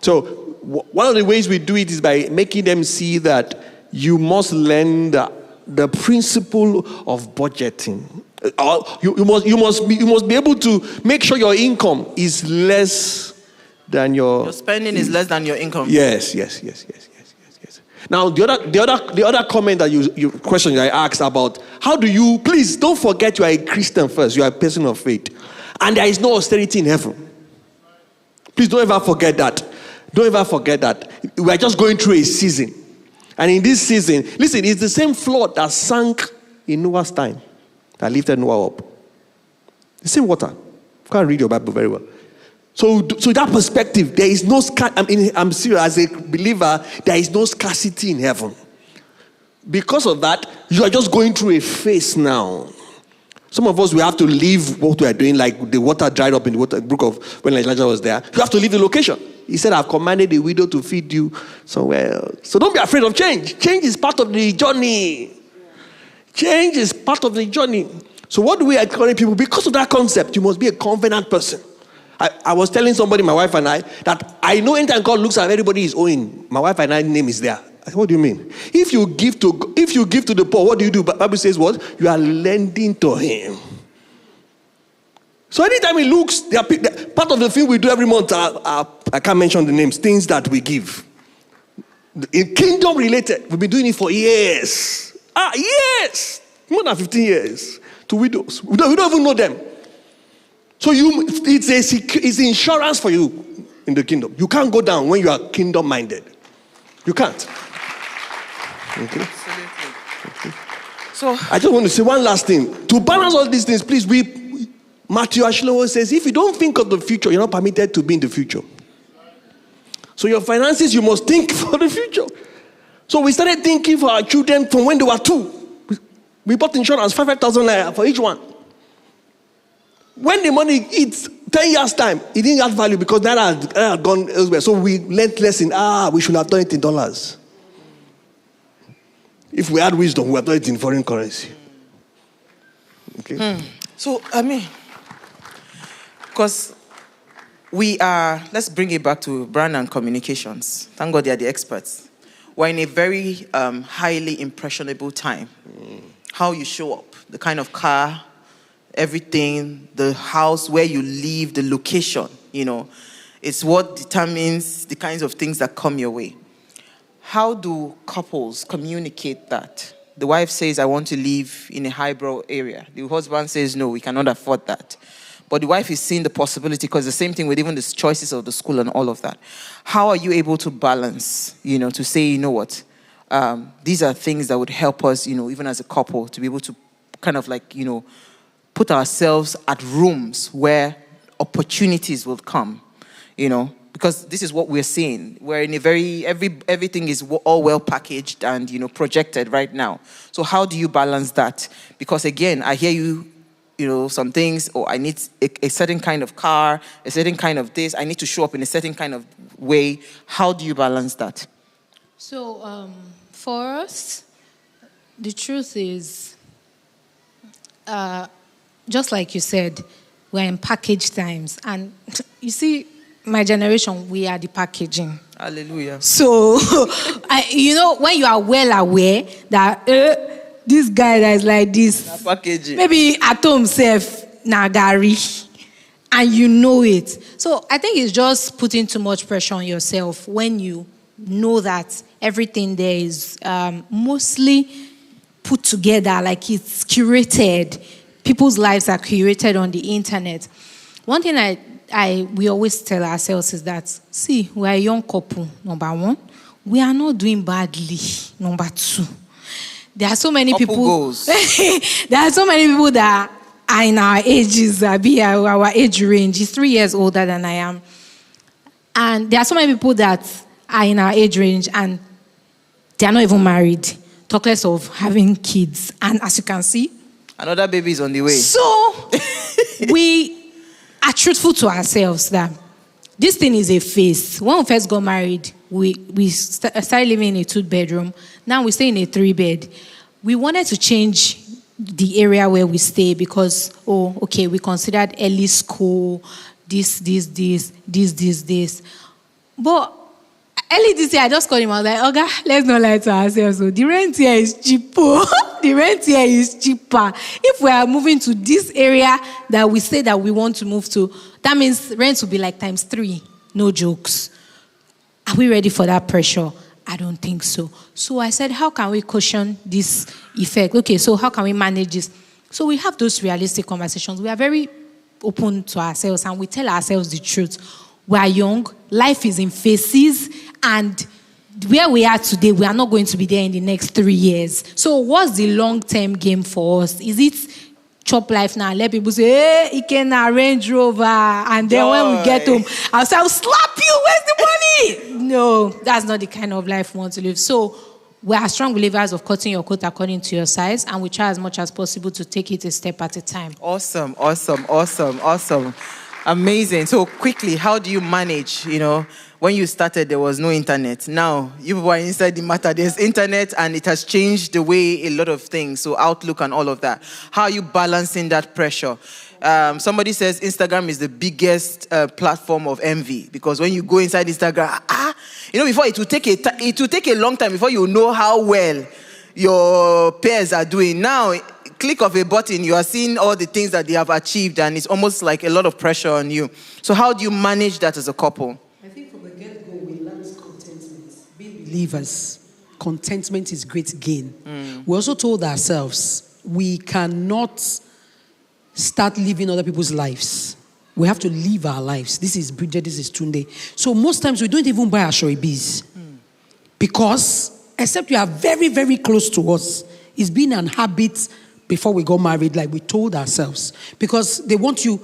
So one of the ways we do it is by making them see that you must learn the principle of budgeting. You must be able to make sure your income is less than your spending is less than your income. Yes. Now the other comment that you question that I asked about, how do you, please don't forget you are a Christian first, you are a person of faith, and there is no austerity in heaven. Please don't ever forget that. Don't ever forget that. We are just going through a season, and in this season, listen, it's the same flood that sank in Noah's time that lifted Noah up. The same water. You can't read your Bible very well. So that perspective, there is no I'm serious, as a believer, there is no scarcity in heaven. Because of that, you are just going through a phase now. Some of us, we have to leave what we are doing, like the water dried up in the brook of when Elijah was there. You have to leave the location. He said, I've commanded the widow to feed you somewhere else. So don't be afraid of change. Change is part of the journey. Change is part of the journey. So what do we encourage people? Because of that concept, you must be a covenant person. I was telling somebody, my wife and I, that I know anytime God looks at everybody is owing, my wife and I's name is there. What do you mean? If you give to the poor, what do? Bible says what? You are lending to him. So anytime he looks, part of the thing we do every month, I can't mention the names, things that we give. In kingdom related, we've been doing it for years. Years! More than 15 years. To widows. We don't even know them. So it's insurance for you in the kingdom. You can't go down when you are kingdom minded. You can't. Okay? Absolutely. So I just want to say one last thing. To balance all these things, please, Matthew Ashlowo says, if you don't think of the future, you're not permitted to be in the future. So your finances, you must think for the future. So we started thinking for our children from when they were 2. We bought insurance, 5,000 naira for each one. When the money hits 10 years' time, it didn't have value because naira had gone elsewhere. So we learned lesson. We should have done it in dollars. If we had wisdom, we would have done it in foreign currency. Okay? So, because let's bring it back to brand and communications. Thank God they are the experts. We're in a very highly impressionable time. How you show up, the kind of car, everything, the house, where you live, the location, it's what determines the kinds of things that come your way. How do couples communicate that? The wife says, I want to live in a highbrow area. The husband says, no, we cannot afford that. But the wife is seeing the possibility, because the same thing with even the choices of the school and all of that. How are you able to balance, to say, you know what, these are things that would help us, even as a couple, to be able to kind of put ourselves at rooms where opportunities will come, because this is what we're seeing. We're in a everything is all well packaged and, projected right now. So how do you balance that? Because again, I hear you, some things, I need a certain kind of car, a certain kind of this, I need to show up in a certain kind of way. How do you balance that? So, for us, the truth is, just like you said, we're in package times. And you see, my generation, we are the packaging. Hallelujah. So, when you are well aware that this guy that is like this, packaging, maybe at home self, nagari, and you know it. So I think it's just putting too much pressure on yourself when you know that everything there is mostly put together, like it's curated. People's lives are curated on the internet. One thing we always tell ourselves is that, see, we are a young couple, number one. We are not doing badly, number two. There are so many couple people. Goals. There are so many people that are in our ages, our age range. He's 3 years older than I am. And there are so many people that are in our age range and they are not even married. Talk less of having kids. And as you can see, another baby is on the way. So we are truthful to ourselves that this thing is a phase. When we first got married, we started living in a 2-bedroom. Now we stay in a 3-bed. We wanted to change the area where we stay because, we considered early school, this. But early this year, I just called him. I was like, okay, let's not lie to ourselves. So the rent here is cheaper. The rent here is cheaper. If we are moving to this area that we say that we want to move to, that means rent will be like times 3. No jokes. Are we ready for that pressure? I don't think so. So I said, how can we cushion this effect? Okay, so how can we manage this? So we have those realistic conversations. We are very open to ourselves and we tell ourselves the truth. We are young, life is in phases, and where we are today, we are not going to be there in the next 3 years. So what's the long-term game for us? Is it chop life now? Let people say, hey, he can Range Rover. And then when we get home, I'll say, I'll slap you. Where's the money? No, that's not the kind of life we want to live. So we are strong believers of cutting your coat according to your size, and we try as much as possible to take it a step at a time. Awesome. Amazing. So quickly, how do you manage, when you started, there was no internet. Now, you were inside the matter. There's internet, and it has changed the way a lot of things, so Outlook and all of that. How are you balancing that pressure? Somebody says Instagram is the biggest platform of envy, because when you go inside Instagram, before it will take a long time before you know how well your peers are doing. Now, click of a button, you are seeing all the things that they have achieved, and it's almost like a lot of pressure on you. So how do you manage that as a couple? I think from the get-go, we learned contentment. Being believers, contentment is great gain. We also told ourselves we cannot start living other people's lives. We have to live our lives. This is Bridget, this is Tunde. So most times we don't even buy our Shoibis. Because, except you are very, very close to us, it's been an habit before we got married, like we told ourselves. Because they want you,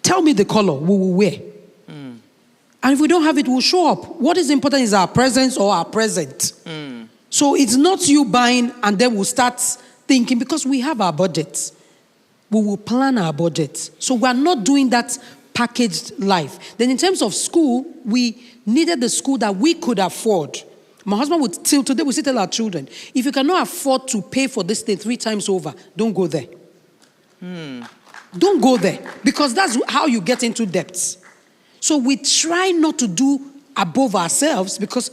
tell me the color we will wear. And if we don't have it, we'll show up. What is important is our presence or our present. So it's not you buying and then we'll start thinking, because we have our budget. We will plan our budget. So we're not doing that packaged life. Then in terms of school, we needed the school that we could afford. My husband would till today, we still tell our children, if you cannot afford to pay for this thing 3 times over, don't go there. Don't go there. Because that's how you get into debts. So we try not to do above ourselves, because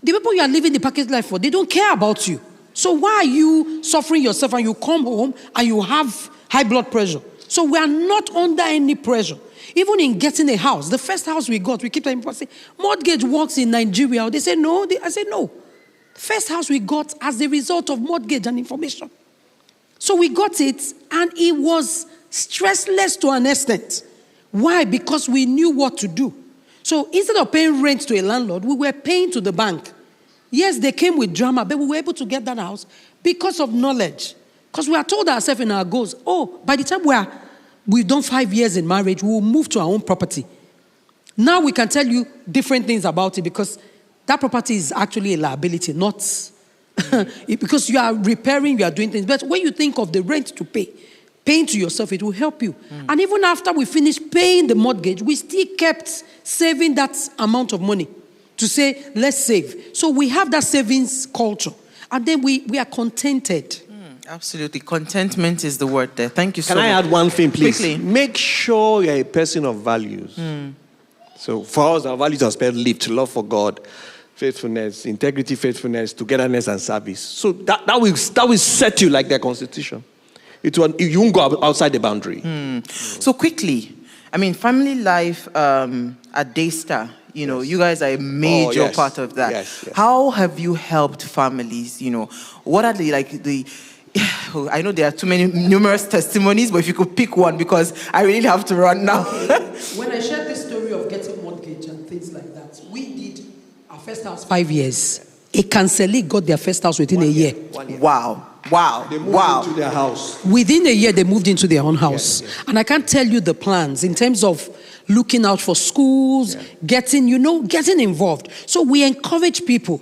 the people you are living the packaged life for, they don't care about you. So why are you suffering yourself and you come home and you have high blood pressure? So we are not under any pressure. Even in getting a house, the first house we got, we keep telling people, say, mortgage works in Nigeria. They say no. I say no. The first house we got as a result of mortgage and information. So we got it, and it was stressless to an extent. Why? Because we knew what to do. So instead of paying rent to a landlord, we were paying to the bank. Yes, they came with drama, but we were able to get that house because of knowledge. Because we are told ourselves in our goals, by the time we've done 5 years in marriage, we will move to our own property. Now we can tell you different things about it, because that property is actually a liability, not because you are repairing, you are doing things. But when you think of the rent to pay, paying to yourself, it will help you. And even after we finished paying the mortgage, we still kept saving that amount of money to say, let's save. So we have that savings culture. And then we are contented. Absolutely. Contentment is the word there. Thank you so much. Can I add one thing, please? Quickly. Make sure you're a person of values. So for us, our values are spelled lived: love for God, faithfulness, integrity, faithfulness, togetherness, and service. So that will set you like their constitution. You won't go outside the boundary. So quickly, family life at Daystar, you guys are a major part of that. Yes. How have you helped families? What are I know there are numerous testimonies, but if you could pick one, because I really have to run now. When I shared this story of getting mortgage and things like that, we did our first house 5 years. A counselee got their first house within a year. 1 year. Wow. They moved into their house. Within a year, they moved into their own house. Yes. And I can't tell you the plans in terms of looking out for schools, getting involved. So we encourage people.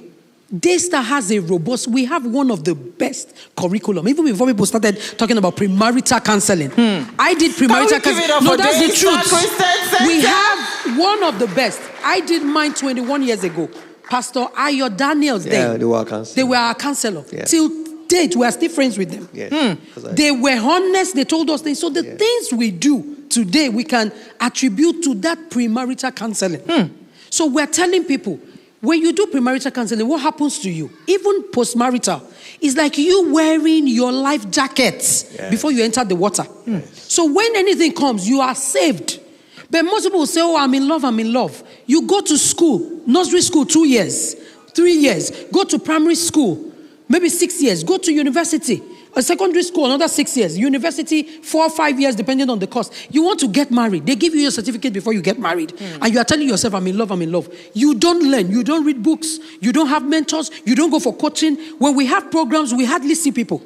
Daystar has a robust, we have one of the best curriculum. Even before people started talking about premarital counseling. I did premarital counseling. No, that's the truth. We have one of the best. I did mine 21 years ago. Pastor Ayo Daniels, they were our counselor. They were our counselor. Yeah. Till date, we are still friends with them. Yeah. They were honest, they told us things. So the things we do today, we can attribute to that premarital counseling. So we're telling people, when you do premarital counseling, what happens to you? Even postmarital, it's like you wearing your life jackets before you enter the water. So when anything comes, you are saved. But most people will say, I'm in love. You go to school, nursery school 2 years, 3 years. Go to primary school, maybe 6 years. Go to university, a secondary school, another 6 years. University, 4 or 5 years, depending on the course. You want to get married. They give you your certificate before you get married. And you are telling yourself, I'm in love. You don't learn. You don't read books. You don't have mentors. You don't go for coaching. When we have programs, we hardly see people.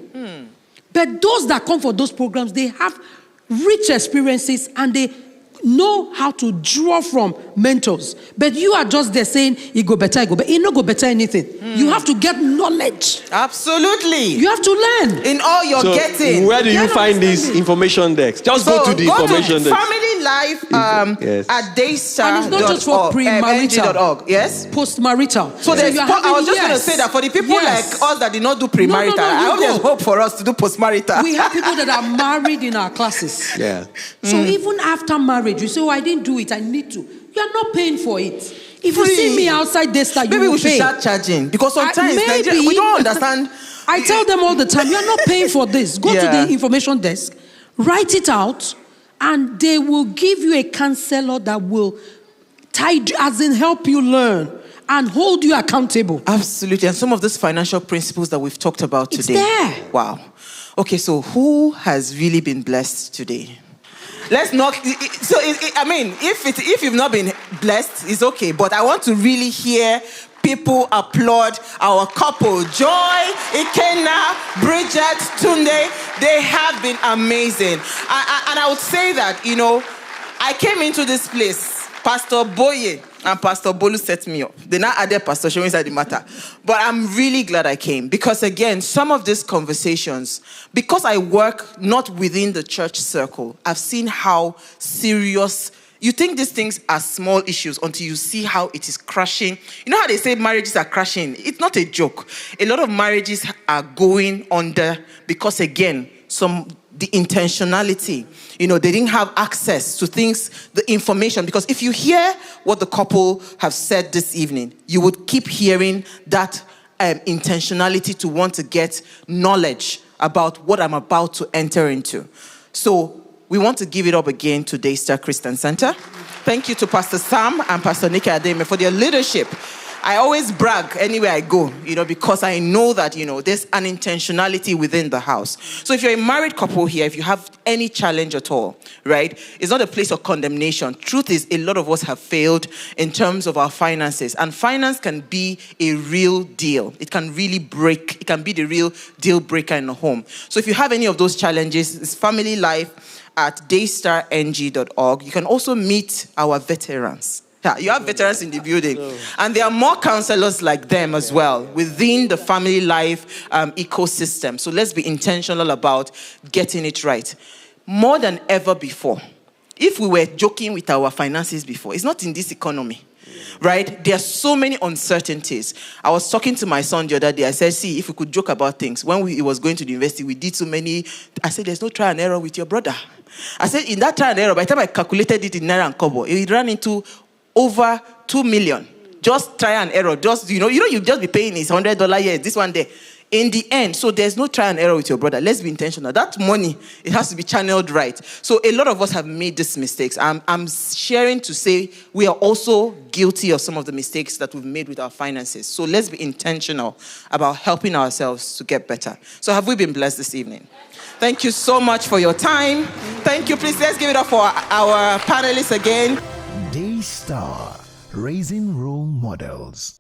But those that come for those programs, they have rich experiences and they know how to draw from mentors. But you are just there saying, it go better. It no go better anything. You have to get knowledge. Absolutely. You have to learn. In all you're getting. Where do you find this information desk? Just go to the information desk. Family life at Daystar. And it's not just for premarital. Yes? Postmarital. So I was just going to say that for the people like us that did not do premarital, I hope there's hope for us to do postmarital. We have people that are married in our classes. Yeah. So even after marriage, you say, I didn't do it, I need to. You are not paying for it. If you see me outside Daystar, you maybe will we should pay. start charging, because sometimes Maybe. Nigeria, we don't understand. I tell them all the time, you're not paying for this. Go to the information desk, write it out, and they will give you a counselor that will help you learn and hold you accountable. Absolutely. And some of these financial principles that we've talked about today. It's there. Wow. Okay, so who has really been blessed today? Let's not. So, if you've not been blessed, it's okay. But I want to really hear people applaud our couple, Joy, Ikenna, Bridget, Tunde. They have been amazing. And I would say that, I came into this place. Pastor Boye and Pastor Bolu set me up. They now added Pastor Shewin inside the matter. But I'm really glad I came, because again, some of these conversations, because I work not within the church circle, I've seen how serious. You think these things are small issues until you see how it is crashing. You know how they say marriages are crashing? It's not a joke. A lot of marriages are going under because, again, the intentionality. They didn't have access to things, the information. Because if you hear what the couple have said this evening, you would keep hearing that intentionality to want to get knowledge about what I'm about to enter into. So we want to give it up again to Daystar Christian Center. Thank you to Pastor Sam and Pastor Nikki Ademe for their leadership. I always brag anywhere I go, because I know that, there's an intentionality within the house. So if you're a married couple here, if you have any challenge at all, right, it's not a place of condemnation. Truth is, a lot of us have failed in terms of our finances. And finance can be a real deal. It can really it can be the real deal breaker in the home. So if you have any of those challenges, it's family life at daystarng.org. You can also meet our veterans. Yeah, you have veterans in the building. And there are more counselors like them as well within the family life ecosystem. So let's be intentional about getting it right. More than ever before, if we were joking with our finances before, it's not in this economy, right? There are so many uncertainties. I was talking to my son the other day. I said, see, if we could joke about things. When he was going to the university, we did so many. I said, there's no trial and error with your brother. I said, in that trial and error, by the time I calculated it in Naira and Kobo, it ran into over 2 million. Just try and error. Just, you just be paying his $100 here, this one there. In the end, so there's no try and error with your brother. Let's be intentional. That money, it has to be channeled right. So a lot of us have made these mistakes. I'm sharing to say we are also guilty of some of the mistakes that we've made with our finances. So let's be intentional about helping ourselves to get better. So have we been blessed this evening? Thank you so much for your time. Thank you. Please, let's give it up for our panelists again. Daystar, raising role models.